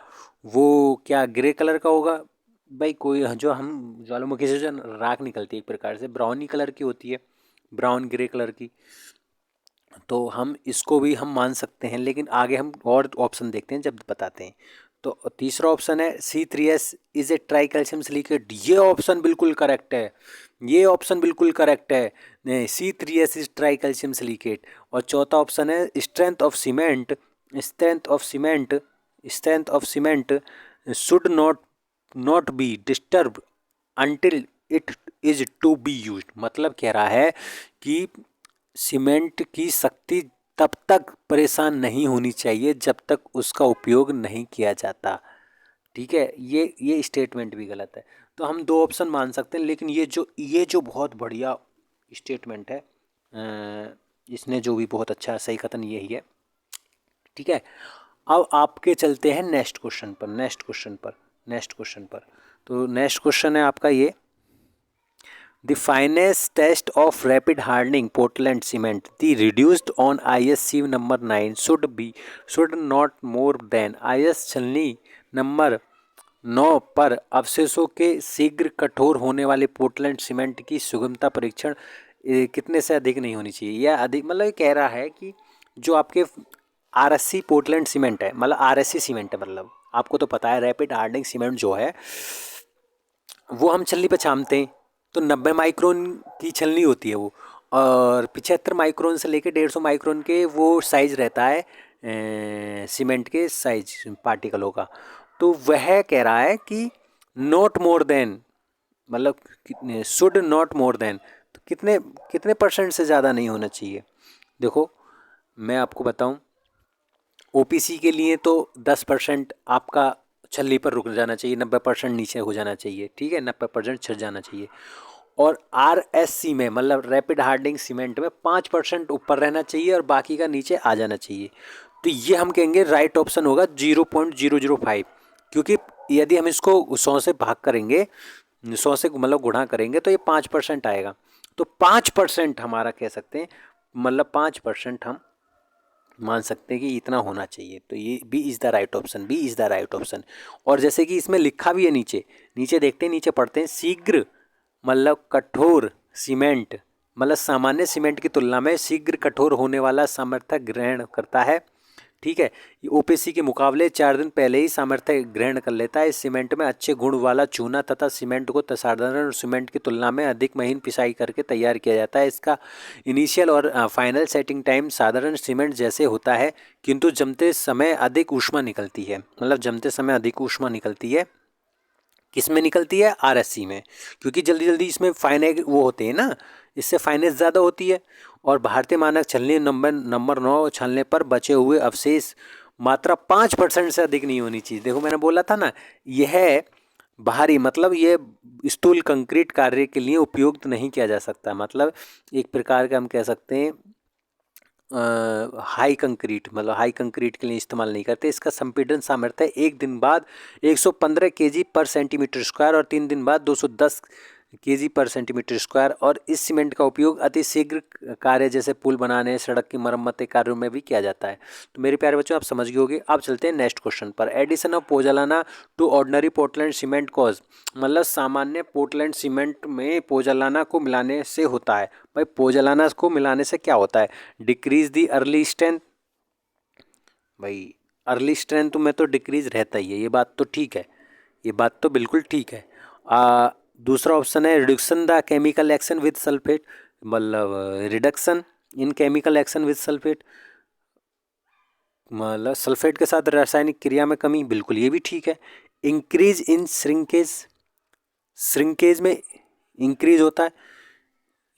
वो क्या ग्रे कलर का होगा, भाई कोई जो हम ज्वालामुखी से जो राख निकलती है एक प्रकार से ब्राउनी कलर की होती है, ब्राउन ग्रे कलर की, तो हम इसको भी हम मान सकते हैं। लेकिन आगे हम और ऑप्शन देखते हैं जब बताते हैं। तो तीसरा ऑप्शन है C3S is a try calcium silicate. ये ऑप्शन बिल्कुल करेक्ट है, ये ऑप्शन बिल्कुल करेक्ट है, C3S is try calcium silicate. और चौथा ऑप्शन है strength of cement, strength of cement should not be disturb until it is to be use. मतलब कह रहा है कि सीमेंट की शक्ति तब तक परेशान नहीं होनी चाहिए जब तक उसका उपयोग नहीं किया जाता, ठीक है। ये स्टेटमेंट भी गलत है। तो हम दो ऑप्शन मान सकते हैं, लेकिन ये जो बहुत बढ़िया स्टेटमेंट है, इसने जो भी बहुत अच्छा सही कथन यही है, ठीक है। अब आपके चलते हैं नेक्स्ट क्वेश्चन पर। तो नेक्स्ट क्वेश्चन है आपका ये, The finest test of rapid hardening Portland cement, the reduced on ISC number 9 should not more than IS छलनी नंबर 9 पर अवशेषों के शीघ्र कठोर होने वाले पोर्टलैंड सीमेंट की सुगमता परीक्षण कितने से अधिक नहीं होनी चाहिए। यह अधिक मतलब ये कह रहा है कि जो आपके RSC पोर्टलैंड सीमेंट है, मतलब RSC सीमेंट है, मतलब आपको तो पता है रैपिड हार्डनिंग सीमेंट जो है वो हम छलनी पे छामते हैं तो 90 माइक्रोन की छलनी होती है वो, और 75 माइक्रोन से लेकर 150 माइक्रोन के वो साइज़ रहता है सीमेंट के साइज पार्टिकलों का। तो वह कह रहा है कि नॉट मोर देन, मतलब शुड नॉट मोर देन, तो कितने परसेंट से ज़्यादा नहीं होना चाहिए। देखो मैं आपको बताऊं, ओपीसी के लिए तो 10% आपका छल्ली पर रुक जाना चाहिए, 90% नीचे हो जाना चाहिए, ठीक है, 90% छिड़ जाना चाहिए। और आरएससी में मतलब रैपिड हार्डनिंग सीमेंट में 5% ऊपर रहना चाहिए और बाकी का नीचे आ जाना चाहिए। तो ये हम कहेंगे राइट ऑप्शन होगा 0.005, क्योंकि यदि हम इसको 100 से भाग करेंगे, 100 से मतलब गुणा करेंगे तो ये 5% आएगा। तो 5% हमारा कह सकते हैं, मतलब 5% हम मान सकते हैं कि इतना होना चाहिए। तो ये B is the right option, B is the right option. और जैसे कि इसमें लिखा भी है नीचे, नीचे देखते हैं, नीचे पढ़ते हैं, शीघ्र मतलब कठोर सीमेंट मतलब सामान्य सीमेंट की तुलना में शीघ्र कठोर होने वाला सामर्थ्य ग्रहण करता है, ठीक है। ये ओपीसी के मुकाबले 4 दिन पहले ही सामर्थ्य ग्रहण कर लेता है। इस सीमेंट में अच्छे गुण वाला चूना तथा सीमेंट को साधारण सीमेंट की तुलना में अधिक महीन पिसाई करके तैयार किया जाता है। इसका इनिशियल और फाइनल सेटिंग टाइम साधारण सीमेंट जैसे होता है, किंतु जमते समय अधिक ऊष्मा निकलती है, मतलब जमते समय अधिक ऊष्मा निकलती है। किस में निकलती है? आरएससी में, क्योंकि जल्दी जल्दी इसमें फाइनेट वो होते हैं ना, इससे फाइनेस ज़्यादा होती है। और भारतीय मानक छलनी नंबर 9 छलने पर बचे हुए अवशेष मात्रा 5% से अधिक नहीं होनी चाहिए। देखो मैंने बोला था ना, यह बाहरी मतलब ये स्थूल कंक्रीट कार्य के लिए उपयुक्त नहीं किया जा सकता, मतलब एक प्रकार का हम कह सकते हैं हाई कंक्रीट, मतलब हाई कंक्रीट के लिए इस्तेमाल नहीं करते। इसका संपीड़न सामर्थ्य एक दिन बाद 115 केजी पर सेंटीमीटर स्क्वायर और 3 दिन बाद 210 केजी पर सेंटीमीटर स्क्वायर। और इस सीमेंट का उपयोग अति शीघ्र कार्य जैसे पुल बनाने, सड़क की मरम्मत कार्यों में भी किया जाता है। तो मेरे प्यारे बच्चों, आप समझ गए होंगे। अब चलते हैं नेक्स्ट क्वेश्चन पर। Addition of pozzolana to ordinary Portland cement cause, मतलब सामान्य पोर्टलैंड सीमेंट में पोजालाना को मिलाने से होता है। भाई पोजालाना को मिलाने से क्या होता है? डिक्रीज दी अर्ली स्ट्रेंथ। भाई अर्ली स्ट्रेंथ में तो डिक्रीज रहता ही है, ये बात तो ठीक है, ये बात तो बिल्कुल ठीक है। दूसरा ऑप्शन है reduction the chemical action with sulphate, मतलब reduction in chemical action with sulphate, मतलब सल्फेट के साथ रासायनिक क्रिया में कमी, बिल्कुल ये भी ठीक है। इंक्रीज इन श्रिंकेज, श्रिंकेज में इंक्रीज होता है,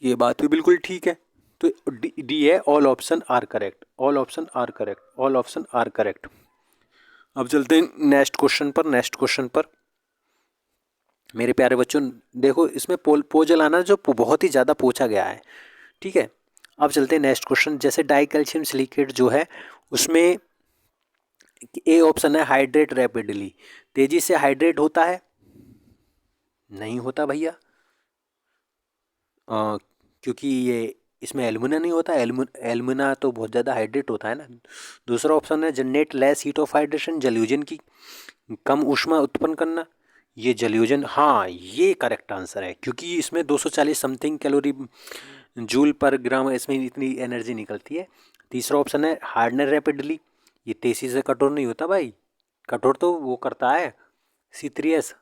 ये बात भी बिल्कुल ठीक है। तो डी है, all option are correct, all option are correct, all option are correct. अब चलते हैं नेक्स्ट क्वेश्चन पर। नेक्स्ट क्वेश्चन पर मेरे प्यारे बच्चों देखो, इसमें पोजलाना जो बहुत ही ज़्यादा पूछा गया है, ठीक है। अब चलते हैं नेक्स्ट क्वेश्चन। जैसे डाई कैल्शियम सिलिकेट जो है उसमें ए ऑप्शन है हाइड्रेट रैपिडली, तेजी से हाइड्रेट होता है? नहीं होता भैया, क्योंकि ये इसमें एल्यूमिना नहीं होता, एल्यूमिना तो बहुत ज़्यादा हाइड्रेट होता है ना। दूसरा ऑप्शन है generate less heat of hydration, जलयूजन की कम ऊष्मा उत्पन्न करना, ये जलयूजन, हाँ ये करेक्ट आंसर है, क्योंकि इसमें 240 समथिंग कैलोरी जूल पर ग्राम इसमें इतनी एनर्जी निकलती है। तीसरा ऑप्शन है हार्डनर रैपिडली, ये तेजी से कठोर नहीं होता भाई, कठोर तो वो करता है C3S।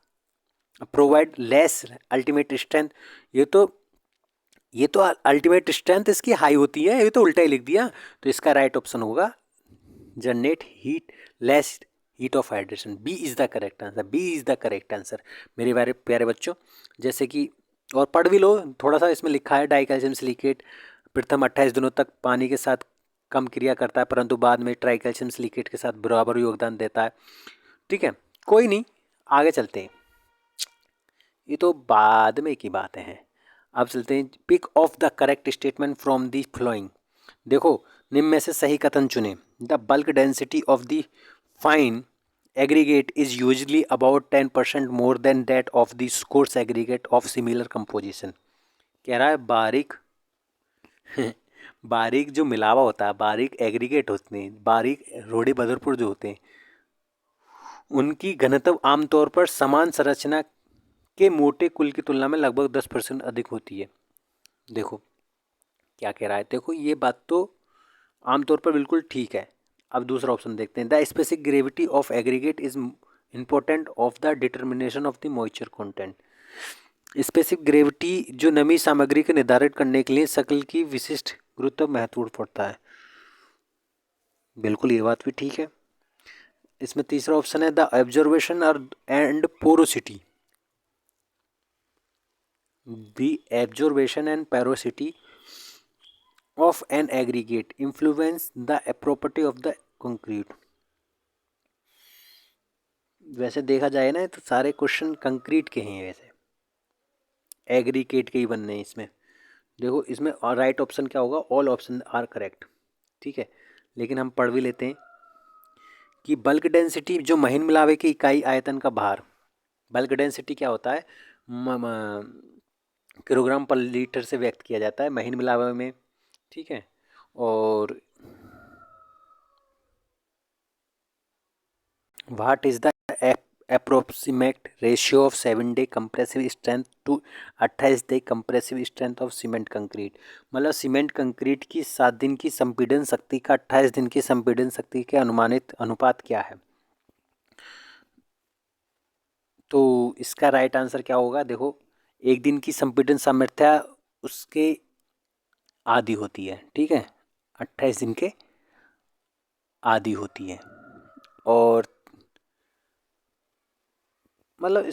Provide less ultimate strength, ये तो अल्टीमेट स्ट्रेंथ इसकी हाई होती है, ये तो उल्टा ही लिख दिया। तो इसका राइट ऑप्शन होगा generate heat less heat of hydration, B is the correct answer, B is the correct answer मेरे प्यारे प्यारे बच्चों। जैसे कि और पढ़ भी लो थोड़ा सा, इसमें लिखा है डाई कैल्शियम सिलिकेट प्रथम 28 दिनों तक पानी के साथ कम क्रिया करता है, परंतु बाद में ट्राई कैल्शियम सिलिकेट के साथ बराबर योगदान देता है, ठीक है। कोई नहीं, आगे चलते हैं, ये तो बाद में की बातें हैं। अब चलते हैं, pick off the correct statement from the following. देखो निम्न में से सही कथन चुने। The bulk density of the fine aggregate is usually about 10% more than that of the coarse aggregate of similar composition. कह रहा है बारीक बारीक जो मिलावा होता है, बारीक एग्रीगेट होते हैं, बारीक रोड़े बदरपुर जो होते हैं, उनकी घनत्व आमतौर पर समान संरचना के मोटे कुल की तुलना में लगभग 10% अधिक होती है। देखो क्या कह रहा है, देखो ये बात तो आमतौर पर बिल्कुल ठीक है। अब दूसरा ऑप्शन देखते हैं। The specific gravity of aggregate is important of the determination of the moisture content. Specific gravity जो नमी सामग्री के निर्धारित करने के लिए शक्ल की विशिष्ट गुरुत्व महत्वपूर्ण पड़ता है, बिल्कुल ये बात भी ठीक है। इसमें तीसरा ऑप्शन है the observation and porosity, the absorption and porosity of an aggregate influence the property of the concrete। वैसे देखा जाए ना तो सारे क्वेश्चन कंक्रीट के हैं, वैसे एग्रीकेट के ही बनने हैं इसमें। देखो इसमें राइट ऑप्शन क्या होगा, ऑल ऑप्शन आर करेक्ट, ठीक है। लेकिन हम पढ़ भी लेते हैं कि बल्क डेंसिटी जो महीन मिलावे की इकाई आयतन का भार, बल्क डेंसिटी क्या होता है, किलोग्राम पर लीटर से व्यक्त किया जाता है महीन मिलावे में, ठीक है। और what is the approximate ratio of 7 day compressive strength to 28 day compressive strength of cement concrete. मतलब सीमेंट कंक्रीट की 7 दिन की संपीड़न शक्ति का 28 दिन की संपीड़न शक्ति के अनुमानित अनुपात क्या है। तो इसका राइट आंसर क्या होगा, देखो एक दिन की संपीड़न सामर्थ्य उसके आधी होती है, ठीक है, 28 दिन के आधी होती है। और मतलब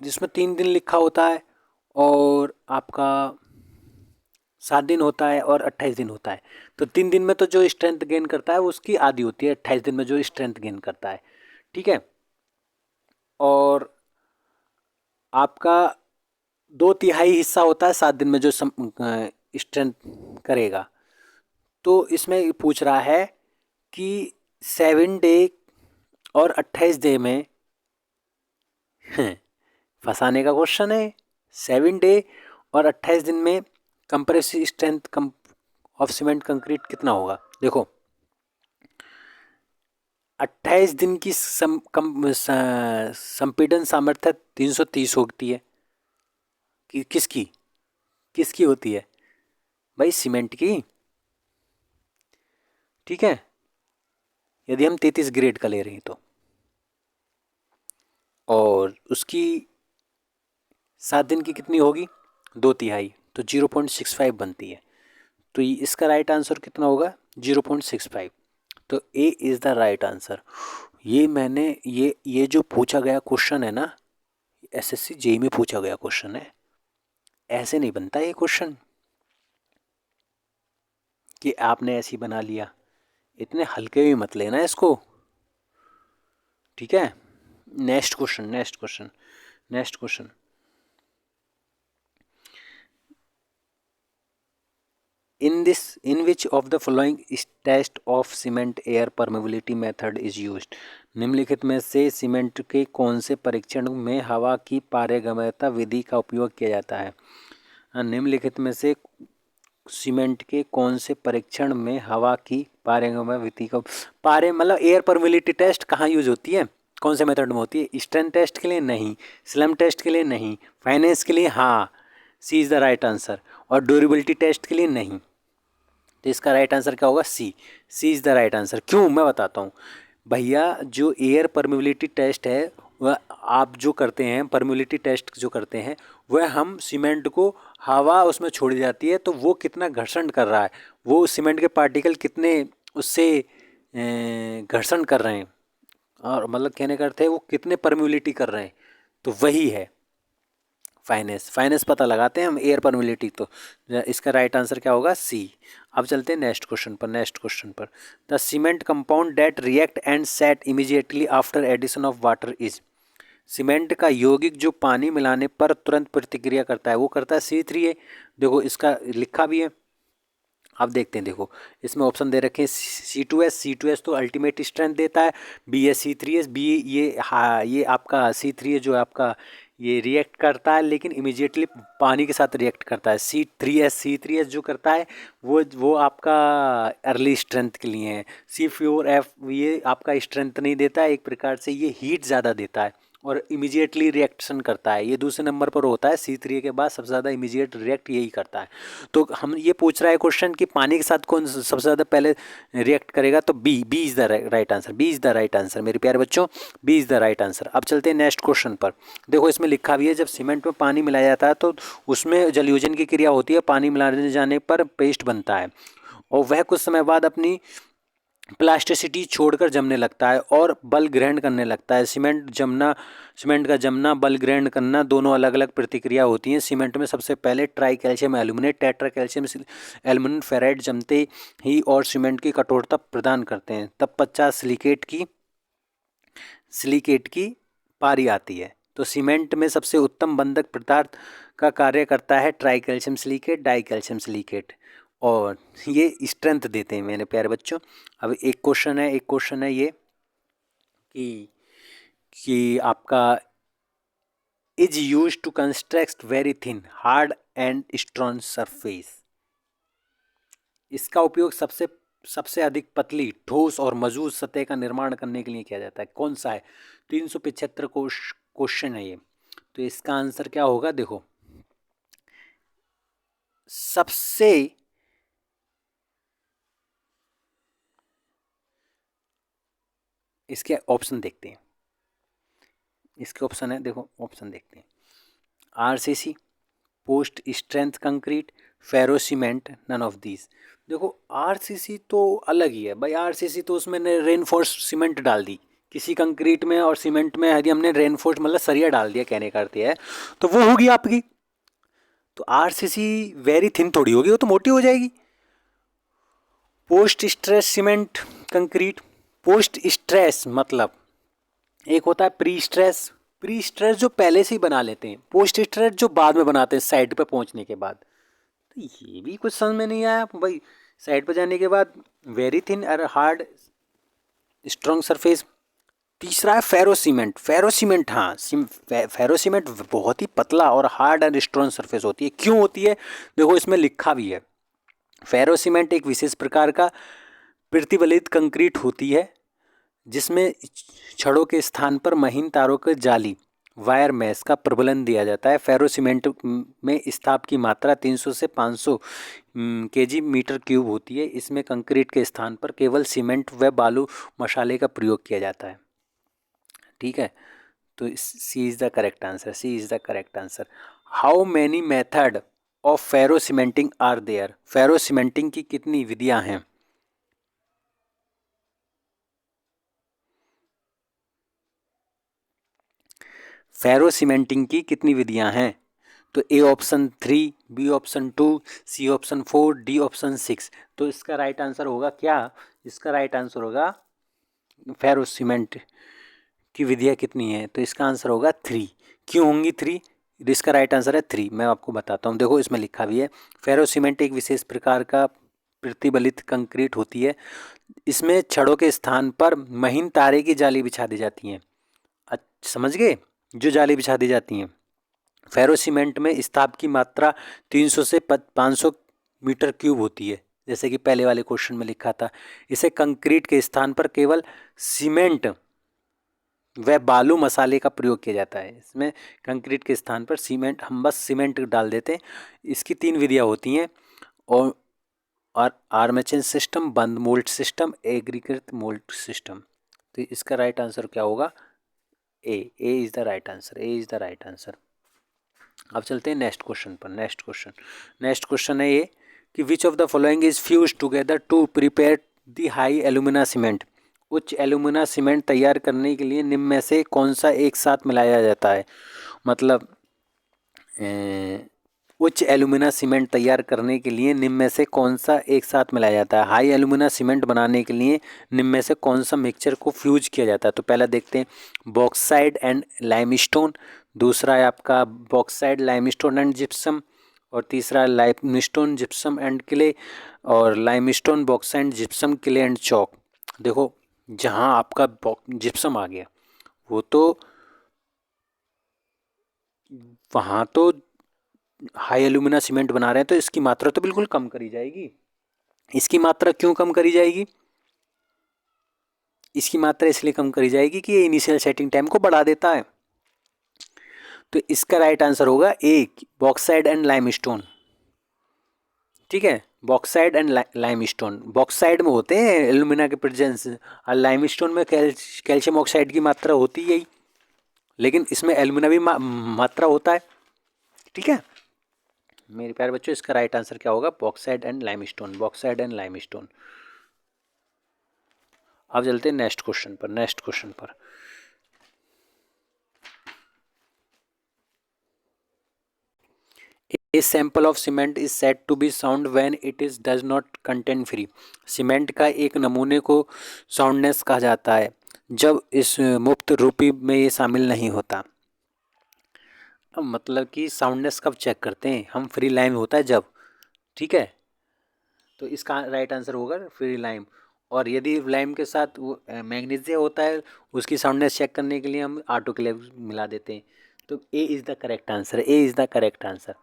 जिसमें 3 दिन लिखा होता है और आपका 7 दिन होता है और 28 दिन होता है, तो 3 दिन में तो जो स्ट्रेंथ गेन करता है वो उसकी आधी होती है 28 दिन में जो स्ट्रेंथ गेन करता है, ठीक है। और आपका 2/3 हिस्सा होता है 7 दिन में जो स्ट्रेंथ करेगा। तो इसमें पूछ रहा है कि 7 डे और 28 डे में फंसाने का क्वेश्चन है। 7 डे और 28 दिन में compressive strength of cement concrete कितना होगा। देखो 28 दिन की संपीड़न सामर्थ्य 330 होती है कि किसकी किसकी होती है भाई, सीमेंट की, ठीक है। यदि हम 33 ग्रेड का ले रहे हैं तो, और उसकी 7 दिन की कितनी होगी 2/3, तो 0.65 बनती है। तो इसका राइट आंसर कितना होगा 0.65। तो A is the right answer. ये मैंने ये जो पूछा गया क्वेश्चन है ना, एसएससी जेई में पूछा गया क्वेश्चन है, ऐसे नहीं बनता ये क्वेश्चन कि आपने ऐसे ही बना लिया। इतने हल्के भी मत लेना इसको, ठीक है। Next question in which of the following test of cement air permeability method is used। निम्नलिखित में से सीमेंट के कौन से परीक्षण में हवा की पारगम्यता विधि का उपयोग किया जाता है। निम्नलिखित में से सीमेंट के कौन से परीक्षण में हवा की पारगम्यता विधि का मतलब एयर परमेबिलिटी टेस्ट कहाँ यूज होती है, कौन से मेथड में होती है। स्ट्रेंथ टेस्ट के लिए नहीं, स्लम टेस्ट के लिए नहीं, फाइनेंस के लिए हाँ, सी इज़ द राइट आंसर। और ड्यूरेबिलिटी टेस्ट के लिए नहीं। तो इसका राइट आंसर क्या होगा सी इज़ द राइट आंसर। क्यों, मैं बताता हूँ भैया। जो एयर परमेबिलिटी टेस्ट है वह आप जो करते हैं, परमेबिलिटी टेस्ट जो करते हैं वह हम सीमेंट को हवा उसमें छोड़ी जाती है तो वो कितना घर्षण कर रहा है, वो सीमेंट के पार्टिकल कितने उससे घर्षण कर रहे हैं, और मतलब कहने का अर्थ है वो कितने परमेबिलिटी कर रहे हैं, तो वही है फाइनेंस पता लगाते हैं हम एयर परमेबिलिटी। तो इसका राइट आंसर क्या होगा सी। अब चलते हैं नेक्स्ट क्वेश्चन पर। The cement compound that react and set immediately after addition of water is. Cement का यौगिक जो पानी मिलाने पर तुरंत प्रतिक्रिया करता है वो करता है C3A। देखो इसका लिखा भी है, आप देखते हैं। देखो इसमें ऑप्शन दे रखे हैं C2S तो अल्टीमेट स्ट्रेंथ देता है, B है C3S, B ये हाँ ये आपका C3A जो है आपका ये रिएक्ट करता है लेकिन इमीडिएटली पानी के साथ रिएक्ट करता है। C3S जो करता है वो आपका अर्ली स्ट्रेंथ के लिए है। C4F ये आपका स्ट्रेंथ नहीं देता है, एक प्रकार से ये हीट ज़्यादा देता है और इमीडिएटली रिएक्शन करता है। ये दूसरे नंबर पर होता है, C3A के बाद सबसे ज़्यादा इमीडिएट रिएक्ट यही करता है। तो हम ये पूछ रहा है क्वेश्चन कि पानी के साथ कौन सबसे ज़्यादा पहले रिएक्ट करेगा, तो B is the right answer मेरे प्यारे बच्चों, B is the right answer. अब चलते हैं नेक्स्ट क्वेश्चन पर। देखो इसमें लिखा भी है जब सीमेंट में पानी मिलाया जाता है तो उसमें जलयोजन की क्रिया होती है, पानी मिलाने जाने पर पेस्ट बनता है और वह कुछ समय बाद अपनी प्लास्टिसिटी छोड़कर जमने लगता है और बल ग्रहण करने लगता है। सीमेंट का जमना, बल ग्रहण करना दोनों अलग अलग प्रतिक्रिया होती हैं। सीमेंट में सबसे पहले try calcium aluminate, tetra calcium aluminium ferrite जमते ही और सीमेंट की कठोरता प्रदान करते हैं। तब 50 सिलिकेट की पारी आती है। तो सीमेंट में सबसे उत्तम बंधक पदार्थ का कार्य करता है try calcium silicate, die calcium silicate, और ये स्ट्रेंथ देते हैं मेरे प्यारे बच्चों। अब एक क्वेश्चन है ये कि आपका is use to construct very thin hard and strong surface. इसका उपयोग सबसे अधिक पतली, ठोस और मजबूत सतह का निर्माण करने के लिए किया जाता है। कौन सा है? 375 क्वेश्चन है ये। तो इसका आंसर क्या होगा? देखो, सबसे इसके ऑप्शन देखते हैं। इसके ऑप्शन है, देखो ऑप्शन देखते हैं। RCC, post strength concrete, ferro cement, none of these. देखो आरसीसी तो अलग ही है भाई। आरसीसी तो उसमें रेनफोर्स सीमेंट डाल दी किसी कंक्रीट में, और सीमेंट में यदि हमने रेनफोर्स मतलब सरिया डाल दिया, कहने का अर्थ है, तो वो होगी आपकी। तो आरसीसी वेरी थिन थोड़ी होगी, वो तो मोटी हो जाएगी। Post stress cement concrete, post stress मतलब एक होता है प्री स्ट्रेस। प्री स्ट्रेस जो पहले से ही बना लेते हैं, पोस्ट स्ट्रेस जो बाद में बनाते हैं साइड पे पहुंचने के बाद। तो ये भी कुछ समझ में नहीं आया भाई। साइड पे जाने के बाद वेरी थिन और हार्ड स्ट्रॉन्ग सरफेस। तीसरा है फेरो सीमेंट। फेरो सीमेंट, हाँ, फेरो सीमेंट बहुत ही पतला और हार्ड एंड स्ट्रॉन्ग सरफेस होती है। क्यों होती है? देखो इसमें लिखा भी है, फेरो सीमेंट एक विशेष प्रकार का प्रतिबलित कंक्रीट होती है जिसमें छड़ों के स्थान पर महीन तारों के जाली वायर मैश का प्रबलन दिया जाता है। फेरो सीमेंट में स्टाफ की मात्रा 300 से 500 केजी मीटर क्यूब होती है। इसमें कंक्रीट के स्थान पर केवल सीमेंट व बालू मसाले का प्रयोग किया जाता है। ठीक है, तो C is the correct answer. C is the correct answer. How many method of ferro cementing are there? Ferro cementing की कितनी विधियां हैं? फेरो सीमेंटिंग की कितनी विधियां हैं? तो A option 3, B option 2, C option 4, D option 6। तो इसका राइट आंसर होगा क्या? इसका राइट आंसर होगा फेरो सीमेंट की विधियां कितनी है? तो इसका आंसर होगा 3। क्यों होंगी 3? इसका राइट आंसर है 3। मैं आपको बताता हूँ, देखो इसमें लिखा भी है, फेरो सीमेंट एक विशेष प्रकार का प्रतिबलित कंक्रीट होती है। इसमें छड़ों के स्थान पर महीन तारे की जाली बिछा दी जाती हैं। समझ गए? जो जाली बिछा दी जाती हैं। फेरो सीमेंट में स्टाफ की मात्रा 300 से 500 मीटर क्यूब होती है, जैसे कि पहले वाले क्वेश्चन में लिखा था। इसे कंक्रीट के स्थान पर केवल सीमेंट व बालू मसाले का प्रयोग किया जाता है। इसमें कंक्रीट के स्थान पर सीमेंट, हम बस सीमेंट डाल देते हैं। इसकी 3 विधियाँ होती हैं, और आर्मेचर सिस्टम, बंद मोल्ड सिस्टम, एग्रीकृत मोल्ड सिस्टम। तो इसका राइट आंसर क्या होगा? A is the right answer. A is the right answer. अब चलते हैं नेक्स्ट क्वेश्चन पर। नेक्स्ट क्वेश्चन है ये कि which of the following is fuse together to prepare the high alumina cement? उच्च एल्यूमिना सीमेंट तैयार करने के लिए निम्न में से कौन सा एक साथ मिलाया जाता है? मतलब उच्च एल्यूमिना सीमेंट तैयार करने के लिए निम्न में से कौन सा एक साथ मिलाया जाता है? हाई एल्यूमिना सीमेंट बनाने के लिए निम्न में से कौन सा मिक्सचर को फ्यूज किया जाता है? तो पहला देखते हैं, बॉक्साइड एंड लाइमस्टोन। दूसरा है आपका बॉक्साइड, लाइमस्टोन एंड जिप्सम। और तीसरा लाइमस्टोन, जिप्सम एंड क्ले। और limestone, bauxite, gypsum, clay and chalk. देखो जहाँ आपका जिप्सम आ गया, वो तो वहाँ तो हाई एल्यूमिना सीमेंट बना रहे हैं, तो इसकी मात्रा तो बिल्कुल कम करी जाएगी। इसकी मात्रा क्यों कम करी जाएगी? इसकी मात्रा इसलिए कम करी जाएगी कि ये इनिशियल सेटिंग टाइम को बढ़ा देता है। तो इसका राइट आंसर होगा ए, बॉक्साइड एंड लाइमस्टोन। ठीक है, बॉक्साइड एंड लाइमस्टोन। बॉक्साइड में होते हैं एल्यूमिना के प्रेजेंस, और लाइमस्टोन में कैल्शियम ऑक्साइड की मात्रा होती है, लेकिन इसमें एल्यूमिना भी मात्रा होता है। ठीक है मेरे प्यारे बच्चों, इसका राइट आंसर क्या होगा? Bauxite and limestone. Bauxite and limestone. अब चलते हैं नेक्स्ट क्वेश्चन पर। A sample of cement is said to be sound when it is does not contain free. Cement का एक नमूने को साउंडनेस कहा जाता है जब इस मुक्त रूपी में ये शामिल नहीं होता। अब मतलब कि साउंडनेस कब चेक करते हैं हम, फ्री लाइम होता है जब, ठीक है, तो इसका राइट आंसर होगा फ्री लाइम। और यदि लाइम के साथ वो मैग्नीशियम होता है, उसकी साउंडनेस चेक करने के लिए हम ऑटोक्लेव मिला देते हैं। तो A is the correct answer, A is the correct answer.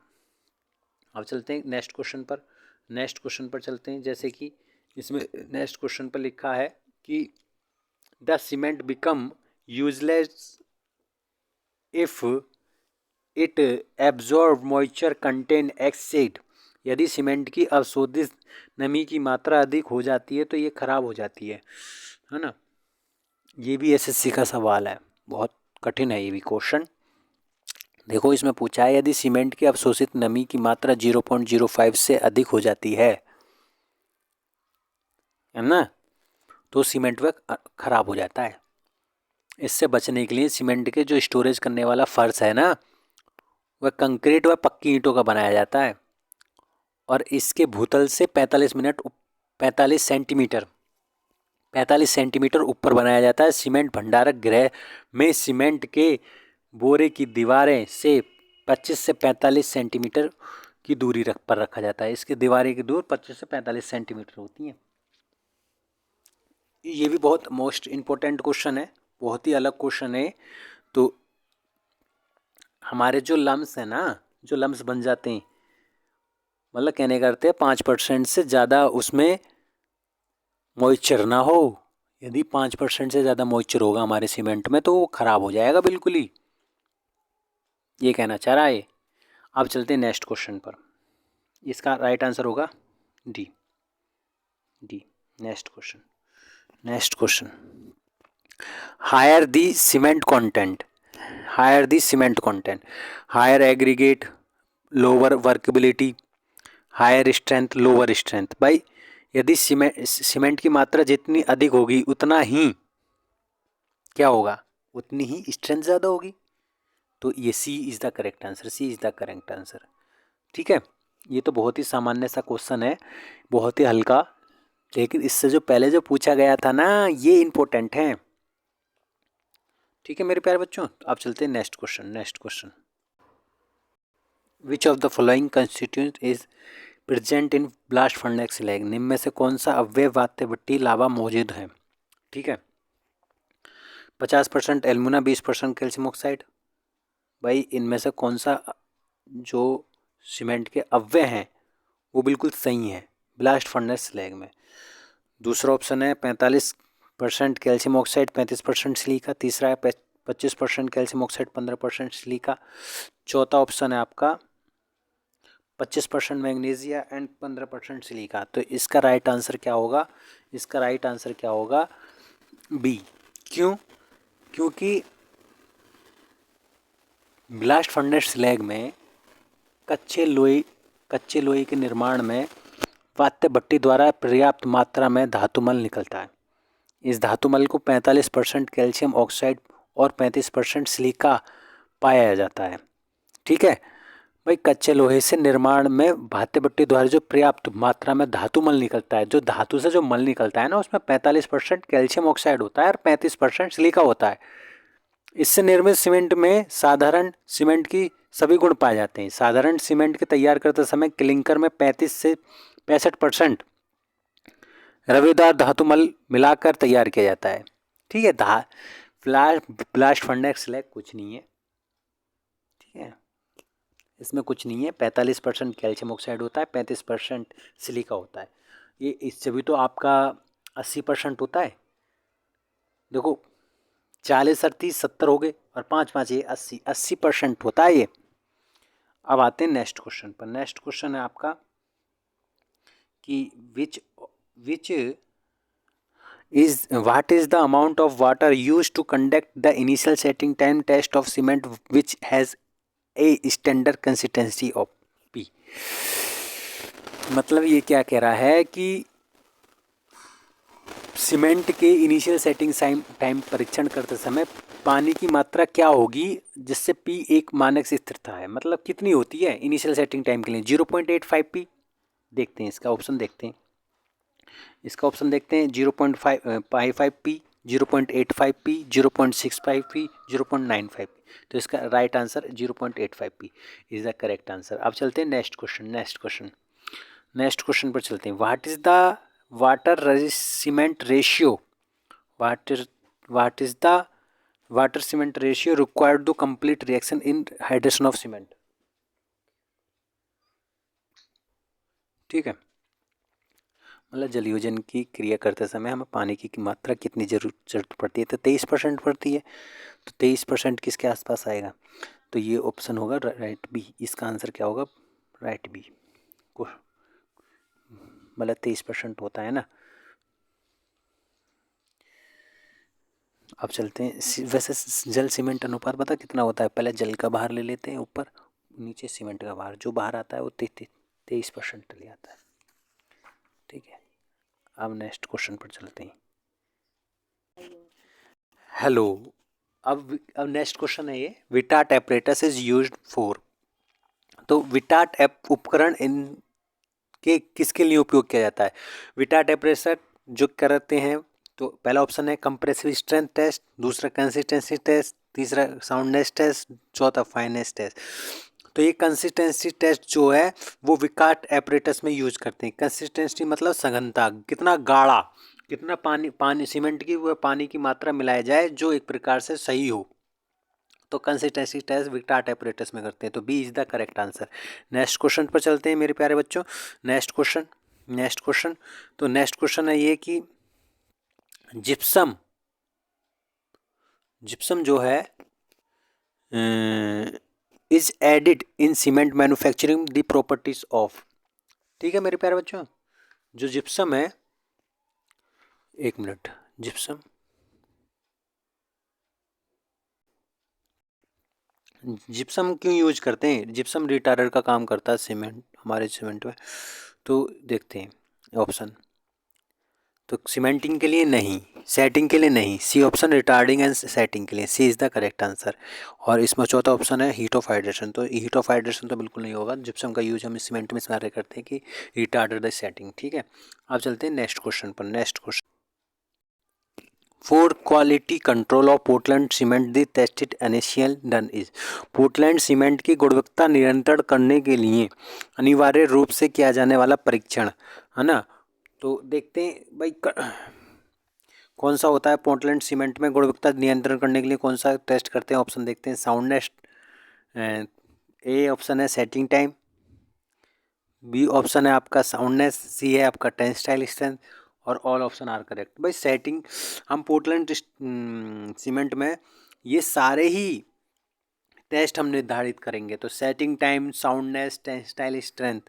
अब चलते हैं नेक्स्ट क्वेश्चन पर। नेक्स्ट क्वेश्चन पर चलते हैं, जैसे कि इसमें नेक्स्ट क्वेश्चन पर लिखा है कि the cement become useless if it absorb moisture contain accessed. यदि सीमेंट की अवशोषित नमी की मात्रा अधिक हो जाती है तो ये खराब हो जाती है ना। ये भी एसएससी का सवाल है, बहुत कठिन है ये भी क्वेश्चन। देखो इसमें पूछा है यदि सीमेंट की अवशोषित नमी की मात्रा 0.05 से अधिक हो जाती है ना, तो सीमेंट वह खराब हो जाता है। इससे बचने के लिए सीमेंट के जो स्टोरेज करने वाला फर्श है ना, वह कंक्रीट व पक्की ईंटों का बनाया जाता है और इसके भूतल से 45 सेंटीमीटर ऊपर बनाया जाता है। सीमेंट भंडारक गृह में सीमेंट के बोरे की दीवारें से 25 से 45 सेंटीमीटर की दूरी पर रखा जाता है। इसकी दीवारें की दूर 25 से 45 सेंटीमीटर होती हैं। ये भी बहुत मोस्ट इम्पोर्टेंट क्वेश्चन है, बहुत ही अलग क्वेश्चन है। तो हमारे जो लम्स हैं ना, जो लम्स बन जाते हैं, मतलब कहने करते हैं 5% से ज़्यादा उसमें मॉइस्चर ना हो। यदि 5% से ज़्यादा मॉइस्चर होगा हमारे सीमेंट में तो वो ख़राब हो जाएगा बिल्कुल ही, ये कहना चाह रहा है। अब चलते हैं नेक्स्ट क्वेश्चन पर। इसका राइट आंसर होगा D. Next question higher the cement content, higher aggregate, lower workability, higher strength, lower strength. भाई यदि सीमेंट की मात्रा जितनी अधिक होगी उतना ही क्या होगा, उतनी ही स्ट्रेंथ ज़्यादा होगी। तो ये सी इज़ द करेक्ट आंसर, ठीक है। ये तो बहुत ही सामान्य सा क्वेश्चन है, बहुत ही हल्का, लेकिन इससे जो पहले जो पूछा गया था ना ये इम्पोर्टेंट है, ठीक है मेरे प्यारे बच्चों। अब चलते हैं next question. Which of the following constituent is present in blast furnace slag. निम्न में से कौन सा अव्यय वात्य भट्टी लावा मौजूद है, ठीक है। 50% एल्यूमिना, 20% कैल्शियम ऑक्साइड। भाई इनमें से कौन सा जो सीमेंट के अव्यय हैं वो बिल्कुल सही है ब्लास्ट फर्नेस स्लैग में। दूसरा ऑप्शन है 45% कैल्शियम ऑक्साइड, 35% सिलिका। तीसरा है 25% कैल्शियम ऑक्साइड, 15% सिलिका। चौथा ऑप्शन है आपका 25% मैग्नीशिया एंड 15% सिलिका। तो इसका राइट आंसर क्या होगा, बी। क्यों, क्योंकि ब्लास्ट फर्नेस स्लैग में कच्चे लोहे के निर्माण में वात्य भट्टी द्वारा पर्याप्त मात्रा में धातुमल निकलता है। इस धातुमल को 45% कैल्शियम ऑक्साइड और 35% सिलिका पाया जाता है, ठीक है। भाई कच्चे लोहे से निर्माण में वात्य भट्टी द्वारा जो पर्याप्त मात्रा में धातुमल निकलता है, जो धातु से जो मल निकलता है ना, उसमें 45% कैल्शियम ऑक्साइड होता है और 35% सिलिका होता है। इससे निर्मित सीमेंट में साधारण सीमेंट की सभी गुण पाए जाते हैं। साधारण सीमेंट के तैयार करते समय क्लिंकर में 35 से 65% रवेदार धातुमल मिलाकर तैयार किया जाता है, ठीक है। ब्लास्ट फर्नेस स्लैग कुछ नहीं है, ठीक है, इसमें कुछ नहीं है। 45% कैल्शियम ऑक्साइड होता है, 35% सिलिका होता है। ये इससे भी तो आपका 80% होता है। देखो 40 और 30 70 हो गए और 5 5 ये 80% होता है ये। अब आते हैं नेक्स्ट क्वेश्चन पर। नेक्स्ट क्वेश्चन है आपका कि what is the amount of water used to conduct the initial setting time test of cement which has a standard consistency of P। मतलब ये क्या कह रहा है कि सीमेंट के इनिशियल सेटिंग टाइम परीक्षण करते समय पानी की मात्रा क्या होगी जिससे P एक मानक से स्थिरता है। मतलब कितनी होती है इनिशियल सेटिंग टाइम के लिए, 0.85 P। देखते हैं इसका ऑप्शन, देखते हैं 0.55 P, 0.85p, 0.65p, 0.95p। तो इसका right answer 0.85p is the correct answer. अब चलते हैं नेक्स्ट क्वेश्चन पर चलते हैं। What is the water resist cement ratio, what is the water cement ratio required to complete reaction in hydration of cement. ठीक है, मतलब जलयोजन की क्रिया करते समय हमें पानी की मात्रा कितनी जरूरत पड़ती है, तो 23% पड़ती है। तो 23% किसके आसपास आएगा, तो ये ऑप्शन होगा राइट बी। इसका आंसर क्या होगा, राइट बी, मतलब 23% होता है ना। अब चलते हैं, वैसे जल सीमेंट अनुपात पता कितना होता है, पहले जल का भार ले लेते हैं ऊपर, नीचे सीमेंट का भार, जो बाहर आता है वो 23% ले आता है। ठीक है, अब नेक्स्ट क्वेश्चन पर चलते हैं। हेलो, अब नेक्स्ट क्वेश्चन है ये, विटाट एपरेटस इज यूज्ड फॉर। तो विटाट उपकरण इन के किसके लिए उपयोग किया जाता है। विटाट एपरेटर जो करते हैं, तो पहला ऑप्शन है कंप्रेसिव स्ट्रेंथ टेस्ट, दूसरा कंसिस्टेंसी टेस्ट, तीसरा साउंडनेस टेस्ट, चौथा फाइनेस टेस्ट। तो ये कंसिस्टेंसी टेस्ट जो है वो विकाट एपरेटस में यूज करते हैं। कंसिस्टेंसी मतलब सघनता, कितना गाढ़ा, कितना पानी सीमेंट की वह पानी की मात्रा मिलाया जाए जो एक प्रकार से सही हो, तो कंसिस्टेंसी टेस्ट विटाट एपरेटस में करते हैं। तो B is the correct answer. Next question पर चलते हैं मेरे प्यारे बच्चों। नेक्स्ट क्वेश्चन तो नेक्स्ट क्वेश्चन है ये कि जिप्सम जो है is added in cement manufacturing the properties of. ठीक है मेरे प्यारे बच्चों, जो जिप्सम है, एक मिनट, जिप्सम क्यों यूज करते हैं, जिप्सम रिटार्डर का काम करता है सीमेंट, हमारे सीमेंट में। तो देखते हैं ऑप्शन, तो सीमेंटिंग के लिए नहीं, सेटिंग के लिए नहीं, C option retarding and setting के लिए, C is the correct answer. और इसमें चौथा ऑप्शन है हीट ऑफ हाइड्रेशन, तो हीट ऑफ हाइड्रेशन तो बिल्कुल नहीं होगा। जिप्सम का यूज हम सीमेंट में इस तरह करते हैं कि रिटार्डर द सेटिंग। ठीक है, अब चलते हैं नेक्स्ट क्वेश्चन पर। Next question, for quality control of Portland cement the tested initial done is. Portland cement की गुणवत्ता नियंत्रण करने के लिए अनिवार्य रूप से किया जाने वाला परीक्षण है ना। तो देखते हैं भाई कौन सा होता है पोर्टलैंड सीमेंट में गुणवत्ता नियंत्रण करने के लिए कौन सा टेस्ट करते हैं। ऑप्शन देखते हैं, साउंडनेस, ए ऑप्शन है सेटिंग टाइम, बी ऑप्शन है आपका साउंडनेस, सी है आपका टेंसाइल स्ट्रेंथ, और ऑल ऑप्शन आर करेक्ट। भाई सेटिंग, हम पोर्टलैंड सीमेंट में ये सारे ही टेस्ट हम निर्धारित करेंगे, तो setting time, soundness, tensile strength,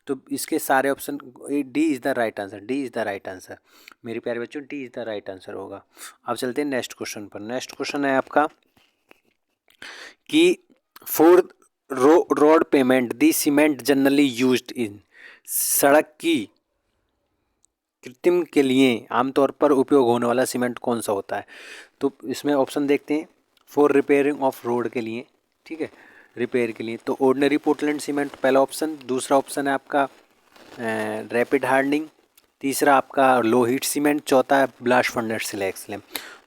तो इसके सारे option, D is the right answer, D is the right answer मेरे प्यारे बच्चों, D is the right answer होगा। अब चलते हैं नेक्स्ट क्वेश्चन पर। नेक्स्ट क्वेश्चन है आपका कि for road payment the cement generally used in. सड़क की कृत्रिम के लिए आमतौर पर उपयोग होने वाला सीमेंट कौन सा होता है। तो इसमें ऑप्शन देखते हैं, फॉर रिपेयरिंग ऑफ रोड के लिए, ठीक है, रिपेयर के लिए, तो ऑर्डिनरी पोर्टलैंड सीमेंट पहला ऑप्शन, दूसरा ऑप्शन है आपका रैपिड हार्डनिंग, तीसरा आपका लो हीट सीमेंट, चौथा है ब्लास्ट फर्नेस स्लैग।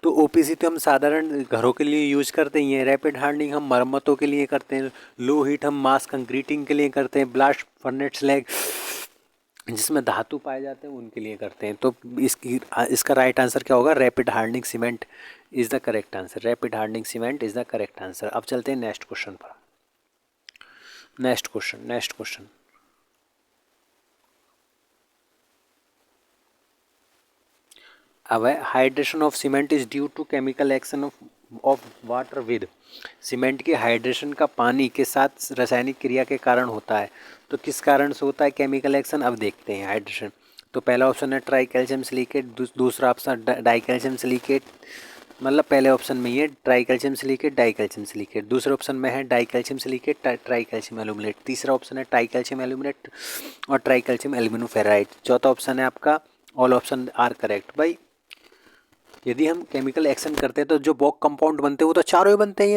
तो ओपीसी तो हम साधारण घरों के लिए यूज करते ही हैं, रैपिड हार्डनिंग हम मरम्मतों के लिए करते हैं, लो हीट हम मास कंक्रीटिंग के लिए करते हैं, ब्लास्ट फर्नेस स्लैग जिसमें धातु पाए जाते हैं उनके लिए करते हैं। तो इसका राइट आंसर क्या होगा, rapid hardening cement is the correct answer, rapid hardening cement is the correct answer. अब चलते हैं नेक्स्ट क्वेश्चन पर। नेक्स्ट क्वेश्चन अब है, hydration of cement is due to chemical action of water with. Cement की hydration का पानी के साथ रासायनिक क्रिया के कारण होता है, तो किस कारण से होता है केमिकल एक्शन, अब देखते हैं हाइड्रेशन। तो पहला ऑप्शन है ट्राई कैल्शियम सिलिकेट, दूसरा ऑप्शन डाई कैल्शियम सिलिकेट, मतलब पहले ऑप्शन में ये try calcium silicate, die calcium silicate, दूसरे ऑप्शन में है dicalcium silicate, try calcium aluminate, तीसरा ऑप्शन है ट्राई कैल्शियम एल्यूमिनेट और ट्राई कैल्शियम एल्यूमिनोफेराइड, चौथा ऑप्शन है आपका ऑल ऑप्शन आर करेक्ट। भाई यदि हम केमिकल एक्शन करते हैं तो जो बॉक कंपाउंड बनते हैं वो तो चारों ही बनते हैं,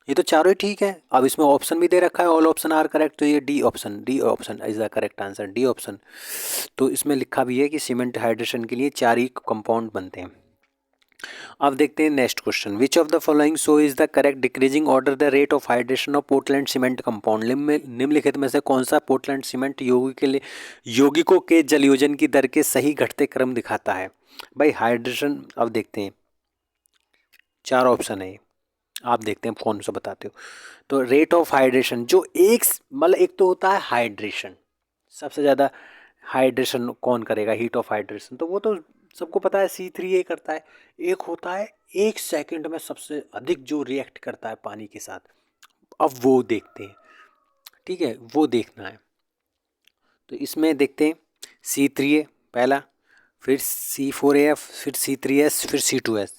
ये तो चारों ही ठीक है। अब इसमें ऑप्शन भी दे रखा है ऑल ऑप्शन आर करेक्ट, तो ये D option is the correct answer, D option. तो इसमें लिखा भी है कि सीमेंट हाइड्रेशन के लिए चार ही कंपाउंड बनते हैं। अब देखते हैं next question, which of the following show is the correct decreasing order the rate of hydration of Portland cement compound. निम्नलिखित में से कौन सा पोर्टलैंड सीमेंट यौगिकों के जलयोजन की दर के सही घटते क्रम दिखाता है। भाई हाइड्रेशन, अब देखते हैं 4 ऑप्शन है, आप देखते हैं कौन सा बताते हो। तो रेट ऑफ हाइड्रेशन जो एक तो होता है हाइड्रेशन, सबसे ज़्यादा हाइड्रेशन कौन करेगा, हीट ऑफ हाइड्रेशन, तो वो तो सबको पता है C3A करता है। एक होता है 1 सेकंड में सबसे अधिक जो रिएक्ट करता है पानी के साथ, अब वो देखते हैं, ठीक है, वो देखना है। तो इसमें देखते हैं C3A पहला, फिर C4AF, फिर C3S, फिर C2S,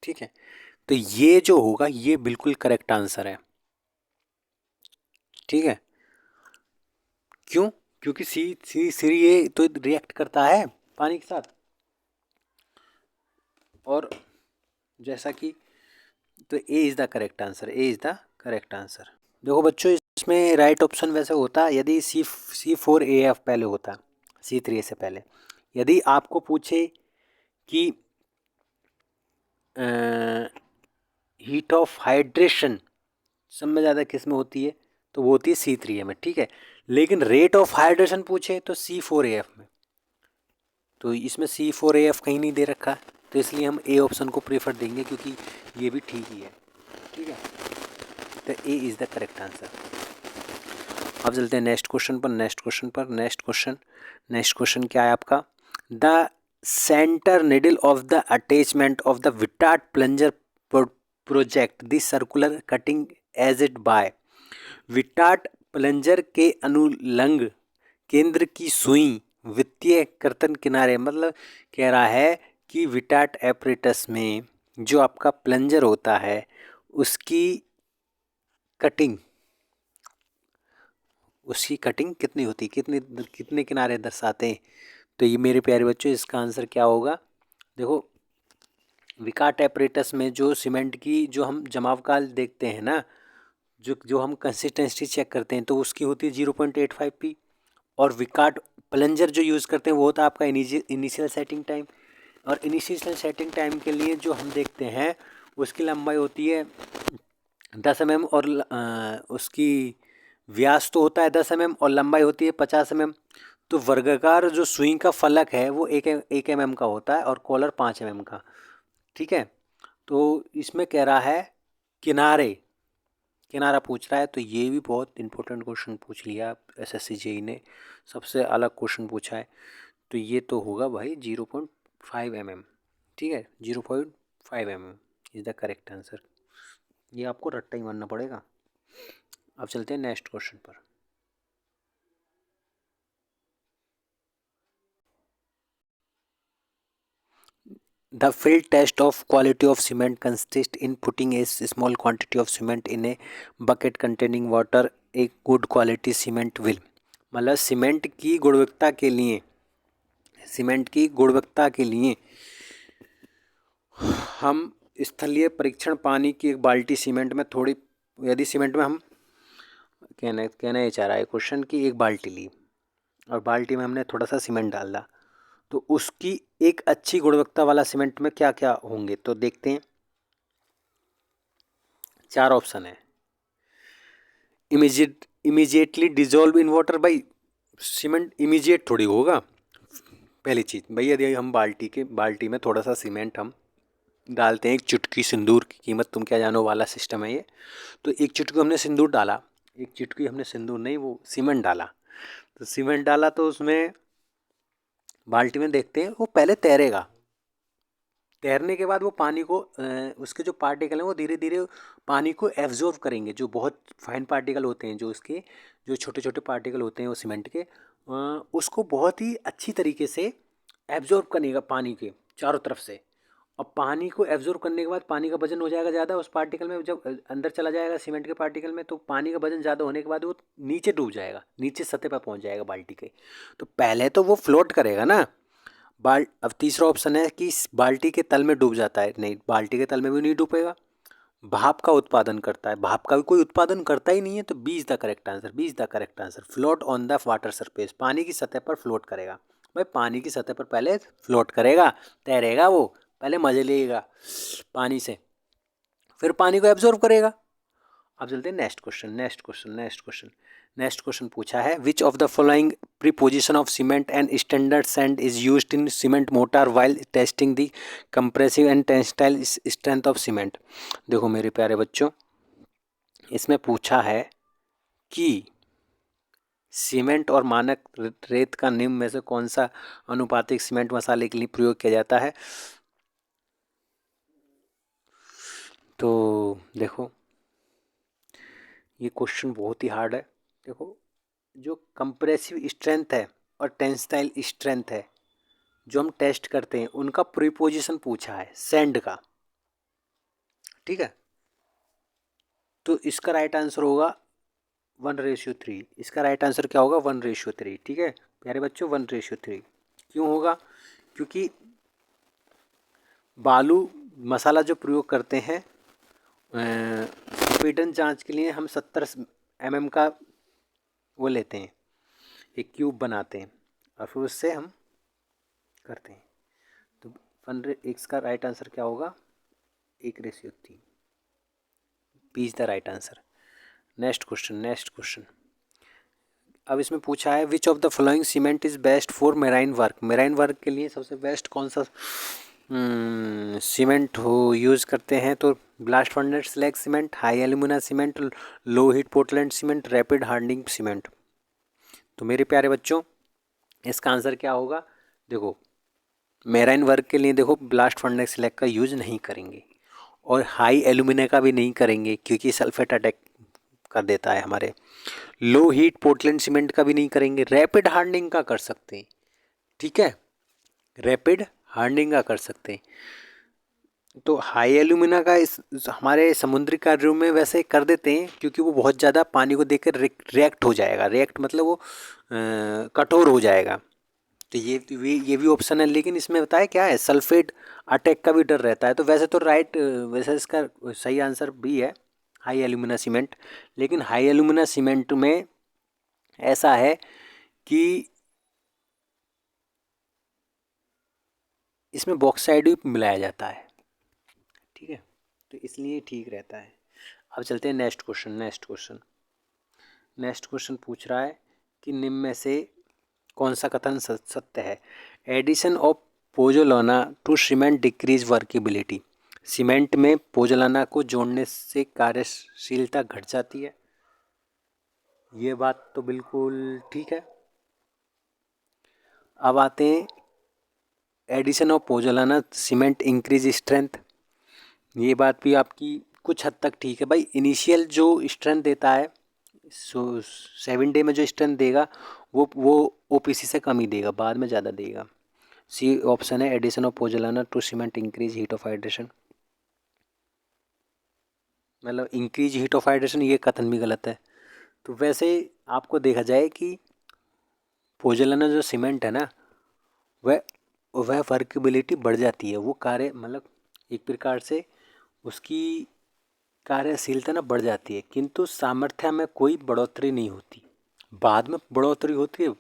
ठीक है। तो ये जो होगा ये बिल्कुल करेक्ट आंसर है, ठीक है। क्यों? क्योंकि C3A तो रिएक्ट करता है पानी के साथ, और जैसा कि तो A is the correct answer, A is the correct answer. देखो बच्चों, इसमें राइट ऑप्शन वैसे होता है यदि C4AF पहले होता, C3A से पहले। यदि आपको पूछे कि हीट ऑफ हाइड्रेशन सब में ज़्यादा किस में होती है, तो वो होती है C3A में, ठीक है। लेकिन रेट ऑफ हाइड्रेशन पूछे तो C4AF में, तो इसमें C4AF कहीं नहीं दे रखा है, तो इसलिए हम ए ऑप्शन को प्रेफर देंगे क्योंकि ये भी ठीक ही है, ठीक है। तो A is the correct answer. अब चलते हैं नेक्स्ट क्वेश्चन क्या है आपका, the centre needle of the attachment of the Vicat plunger project the circular cutting edge it by. Vicat plunger के अनुलंग केंद्र की सुई वित्तीय कर्तन किनारे, मतलब कह रहा है कि विटाट एपरेटस में जो आपका प्लंजर होता है उसकी कटिंग कितनी होती, कितने किनारे दर्शाते हैं। तो ये मेरे प्यारे बच्चों इसका आंसर क्या होगा, देखो विकाट एपरेटस में जो सीमेंट की जो हम जमावकाल देखते हैं ना, जो हम कंसिस्टेंसी चेक करते हैं, तो उसकी होती है 0.85 p, और विकाट प्लंजर जो यूज़ करते हैं वो होता है आपका इनिशियल सेटिंग टाइम, और इनिशियल सेटिंग टाइम के लिए जो हम देखते हैं उसकी लंबाई होती है 10 mm, और उसकी व्यास तो होता है 10 mm और लंबाई होती है 50 mm। तो वर्गाकार जो सुई का फलक है वो एक mm का होता है और कॉलर 5 mm का, ठीक है। तो इसमें कह रहा है किनारा पूछ रहा है, तो ये भी बहुत इंपॉर्टेंट क्वेश्चन पूछ लिया SSC JEE ने, सबसे अलग क्वेश्चन पूछा है। तो ये तो होगा भाई 0.5 mm, ठीक है, 0.5 mm is the correct answer. ये आपको रट्टा ही मानना पड़ेगा। अब चलते हैं नेक्स्ट क्वेश्चन पर। The field test of quality of cement consists in putting a small quantity of cement in a bucket containing water. A good quality cement will, मतलब सीमेंट की गुणवत्ता के लिए हम स्थलीय परीक्षण पानी की एक बाल्टी सीमेंट में थोड़ी, यदि सीमेंट में हम कहना ये चाह रहा है क्वेश्चन कि एक बाल्टी ली और बाल्टी में हमने थोड़ा सा सीमेंट डाल दिया, तो उसकी एक अच्छी गुणवत्ता वाला सीमेंट में क्या क्या होंगे, तो देखते हैं 4 ऑप्शन है। इमीजिएटली डिजोल्व इन वाटर, भाई सीमेंट इमीजिएट थोड़ी होगा, पहली चीज़ भाई। यदि हम बाल्टी में थोड़ा सा सीमेंट हम डालते हैं, एक चुटकी सिंदूर की कीमत तुम क्या जानो वाला सिस्टम है ये, तो एक चुटकी हमने सिंदूर डाला, एक चुटकी हमने सिंदूर नहीं वो सीमेंट डाला, तो सीमेंट डाला तो उसमें बाल्टी में देखते हैं वो पहले तैरेगा, तैरने के बाद वो पानी को उसके जो पार्टिकल हैं वो धीरे धीरे पानी को एब्जॉर्व करेंगे, जो बहुत फाइन पार्टिकल होते हैं, जो उसके जो छोटे छोटे पार्टिकल होते हैं वो सीमेंट के, उसको बहुत ही अच्छी तरीके से एब्जॉर्व करेगा पानी के चारों तरफ से। और पानी को एब्जॉर्व करने के बाद पानी का वजन हो जाएगा ज़्यादा उस पार्टिकल में, जब अंदर चला जाएगा सीमेंट के पार्टिकल में, तो पानी का वजन ज़्यादा होने के बाद वो नीचे डूब जाएगा, नीचे सतह पर पहुंच जाएगा बाल्टी के। तो पहले तो वो फ्लोट करेगा ना, अब तीसरा ऑप्शन है कि बाल्टी के तल में डूब जाता है, नहीं बाल्टी के तल में भी नहीं डूबेगा, भाप का उत्पादन करता है, भाप का भी कोई उत्पादन करता ही नहीं है, तो B is the correct answer, float on the water surface, पानी की सतह पर फ्लोट करेगा। भाई पानी की सतह पर पहले फ्लोट करेगा, तैरेगा वो, पहले मजे लेगा पानी से, फिर पानी को एब्जॉर्ब करेगा। अब चलते हैं नेक्स्ट क्वेश्चन पूछा है, which of the following preposition of cement and standard sand is used in cement motor while testing the compressive and tensile strength of cement. देखो मेरे प्यारे बच्चों, इसमें पूछा है कि सीमेंट और मानक रेत का निम्न में से कौन सा अनुपातिक सीमेंट मसाले के लिए प्रयोग किया जाता है। तो देखो ये क्वेश्चन बहुत ही हार्ड है। देखो जो कंप्रेसिव स्ट्रेंथ है और टेंसाइल स्ट्रेंथ है जो हम टेस्ट करते हैं उनका प्रीपोजिशन पूछा है सैंड का, ठीक है। तो इसका राइट आंसर होगा 1:3। इसका राइट आंसर क्या होगा 1:3, ठीक है प्यारे बच्चों 1:3। क्यों होगा, क्योंकि बालू मसाला जो प्रयोग करते हैं संपीड़न जांच के लिए हम 70 mm का वो लेते हैं, एक क्यूब बनाते हैं और फिर उससे हम करते हैं। तो इसका राइट आंसर क्या होगा 1:3। B is the right answer. Next question अब इसमें पूछा है which of the following cement is best for marine work. Marine work के लिए सबसे बेस्ट कौन सा सीमेंट हो यूज़ करते हैं। तो blast furnace slag cement, high alumina cement, लो heat Portland cement, rapid hardening cement. तो मेरे प्यारे बच्चों इसका आंसर क्या होगा, देखो मेराइन वर्क के लिए देखो ब्लास्ट फर्नेस स्लैग का यूज़ नहीं करेंगे और हाई एल्यूमिना का भी नहीं करेंगे क्योंकि सल्फेट अटैक कर देता है हमारे। लो हीट पोर्टलैंड सीमेंट का भी नहीं करेंगे, रैपिड हार्डनिंग का कर सकते हैं, ठीक है रैपिड हार्डनिंग का कर सकते हैं। तो हाई एल्यूमिना का इस हमारे समुद्री कार्यों में वैसे कर देते हैं क्योंकि वो बहुत ज़्यादा पानी को देखकर रिएक्ट हो जाएगा, रिएक्ट मतलब वो कठोर हो जाएगा। तो ये भी ऑप्शन है, लेकिन इसमें बताया क्या है सल्फेट अटैक का भी डर रहता है। तो वैसे तो वैसे इसका सही आंसर बी है हाई एल्यूमिना सीमेंट। लेकिन हाई एल्यूमिना सीमेंट में ऐसा है कि इसमें बॉक्साइड भी मिलाया जाता है, ठीक है तो इसलिए ठीक रहता है। अब चलते हैं नेक्स्ट क्वेश्चन पूछ रहा है कि निम्न में से कौन सा कथन सत्य है। Addition of pozzolana to cement decrease workability. Cement में पोजोलाना को जोड़ने से कार्यशीलता घट जाती है, ये बात तो बिल्कुल ठीक है। अब आते हैं addition of pozzolana cement increase strength. ये बात भी आपकी कुछ हद तक ठीक है भाई। इनिशियल जो स्ट्रेंथ देता है 7 डे में जो स्ट्रेंथ देगा वो ओपीसी से कम ही देगा, बाद में ज़्यादा देगा। सी ऑप्शन है addition of pozzolana to cement increase heat of hydration, मतलब इंक्रीज हीट ऑफ हाइड्रेशन, ये कथन भी गलत है। तो वैसे आपको देखा जाए कि पोजोलाना जो सीमेंट है ना वह वर्केबिलिटी बढ़ जाती है, वो कार्य मतलब एक प्रकार से उसकी कार्यशीलता ना बढ़ जाती है, किंतु सामर्थ्य में कोई बढ़ोतरी नहीं होती। बाद में बढ़ोतरी होती है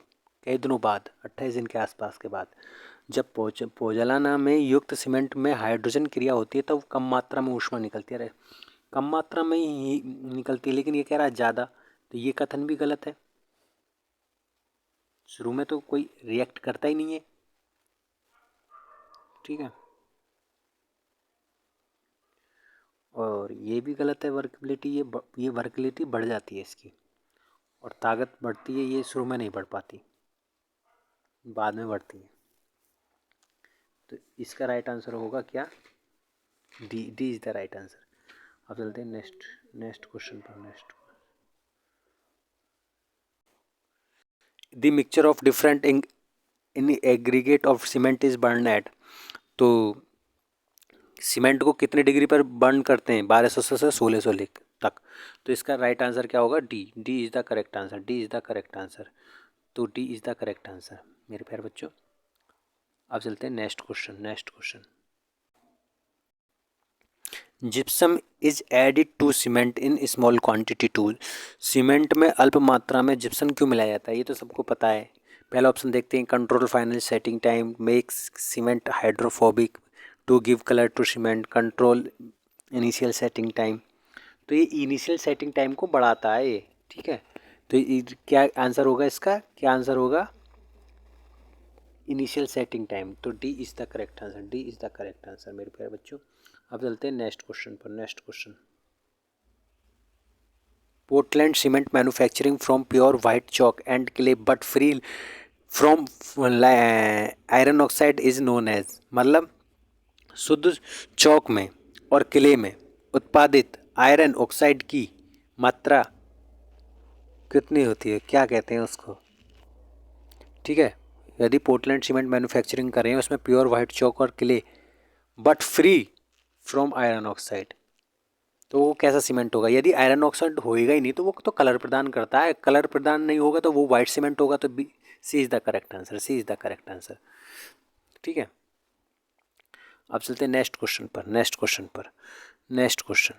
कई दिनों बाद, 28 दिन के आसपास के बाद, जब पोजोलाना में युक्त सीमेंट में हाइड्रोजन क्रिया होती है तब कम मात्रा में ऊष्मा निकलती है। कम मात्रा में ही निकलती है, लेकिन ये कह रहा है ज़्यादा, तो ये कथन भी गलत है। शुरू में तो कोई रिएक्ट करता ही नहीं है, ठीक है। और ये भी गलत है वर्केबिलिटी, ये वर्केबिलिटी बढ़ जाती है इसकी, और ताकत बढ़ती है, ये शुरू में नहीं बढ़ पाती, बाद में बढ़ती है। तो इसका राइट आंसर होगा क्या, D is the right answer. अब चलते हैं नेक्स्ट क्वेश्चन पर। The mixture of different in aggregate of cement is burn at. तो सीमेंट को कितने डिग्री पर बर्न करते हैं, 1200 से 1600 तक। तो इसका राइट आंसर क्या होगा, D is the correct answer. तो D is the correct answer मेरे प्यारे बच्चों। अब चलते हैं next question. Gypsum is added to cement in small quantity to. Cement में अल्प मात्रा में जिप्सम क्यों मिलाया जाता है, ये तो सबको पता है। पहला ऑप्शन देखते हैं, control final setting time, makes cement hydrophobic, to give colour to cement, control initial setting time. तो ये इनिशियल सेटिंग टाइम को बढ़ाता है ये, ठीक है। तो क्या आंसर होगा इसका, क्या आंसर होगा, इनिशियल सेटिंग टाइम। तो D is the correct answer, D is the correct answer मेरे प्यारे बच्चों। अब चलते हैं नेक्स्ट क्वेश्चन पर। Next question, Portland cement manufacturing from pure white chalk and clay but free from iron oxide is known as, मतलब शुद्ध चौक में और किले में उत्पादित आयरन ऑक्साइड की मात्रा कितनी होती है, क्या कहते हैं उसको, ठीक है। यदि पोर्टलैंड सीमेंट मैन्युफैक्चरिंग कर रहे हैं उसमें प्योर वाइट चॉक और clay but free from iron oxide, तो वो कैसा सीमेंट होगा। यदि आयरन ऑक्साइड होएगा ही नहीं तो वो तो कलर प्रदान करता है, कलर प्रदान नहीं होगा तो वो वाइट सीमेंट होगा। तो B, C is the correct answer, C is the correct answer, ठीक है। अब चलते हैं नेक्स्ट क्वेश्चन पर। नेक्स्ट क्वेश्चन पर, next question,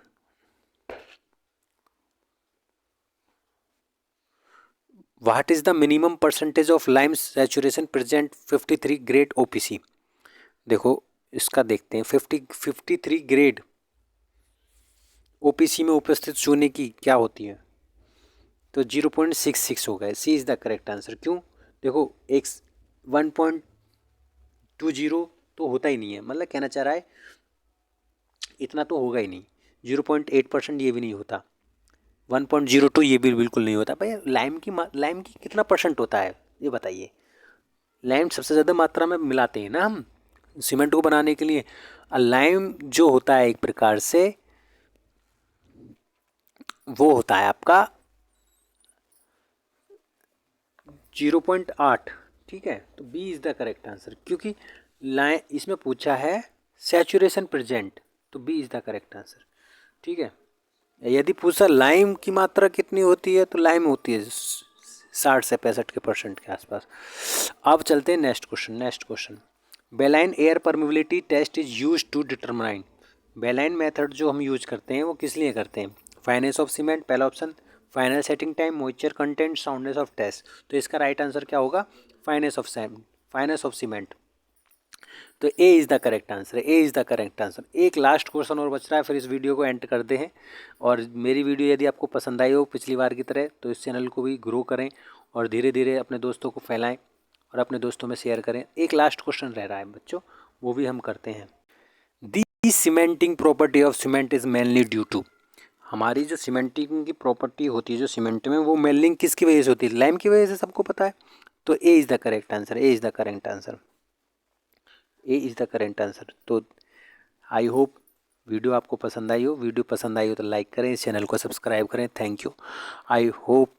what is the minimum percentage of lime saturation present 53 grade OPC. देखो इसका देखते हैं, 53 ग्रेड ओपीसी में उपस्थित चूने की क्या होती है, तो 0.66 होगा। सी इज़ द करेक्ट आंसर। क्यों, देखो एक 1.20 तो होता ही नहीं है, मतलब कहना चाह रहा है इतना तो होगा ही नहीं। 0.8% ये भी नहीं होता, 1.02 ये भी बिल्कुल नहीं होता। भाई लाइम की कितना परसेंट होता है ये बताइए। लाइम सबसे ज़्यादा मात्रा में मिलाते हैं ना हम सीमेंट को बनाने के लिए। लाइम जो होता है एक प्रकार से वो होता है आपका 0.8, ठीक है। तो B is the correct answer, क्योंकि लाइम इसमें पूछा है सैचुरेशन प्रेजेंट, तो B is the correct answer, ठीक है। यदि पूछा लाइम की मात्रा कितनी होती है तो लाइम होती है 60 से 65% के आसपास। अब चलते हैं next question. Next question, Blaine air permeability test is use to determine. Blaine method जो हम यूज करते हैं वो किस लिए करते हैं, फाइनेंस ऑफ सीमेंट पहला option, final setting time, moisture content, soundness of test. तो इसका राइट आंसर क्या होगा, फाइनेंस ऑफ सीमेंट। तो A is the correct answer, A is the correct answer. एक लास्ट क्वेश्चन और बच रहा है, फिर इस वीडियो को एंड करते हैं। और मेरी वीडियो यदि आपको पसंद आई हो पिछली बार की तरह तो इस चैनल को भी ग्रो करें और धीरे धीरे अपने दोस्तों को फैलाएं और अपने दोस्तों में शेयर करें। एक लास्ट क्वेश्चन रह रहा है बच्चों, वो भी हम करते हैं। The cementing property of cement is mainly due to. हमारी जो सीमेंटिंग की प्रॉपर्टी होती है जो सीमेंट में, वो मेनली किसकी वजह से होती है, लाइम की वजह से, सबको पता है। तो A is the correct answer, A is the correct answer, A is the correct answer. तो आई होप वीडियो आपको पसंद आई हो। वीडियो पसंद आई हो तो लाइक करें, इस चैनल को सब्सक्राइब करें। Thank you. I hope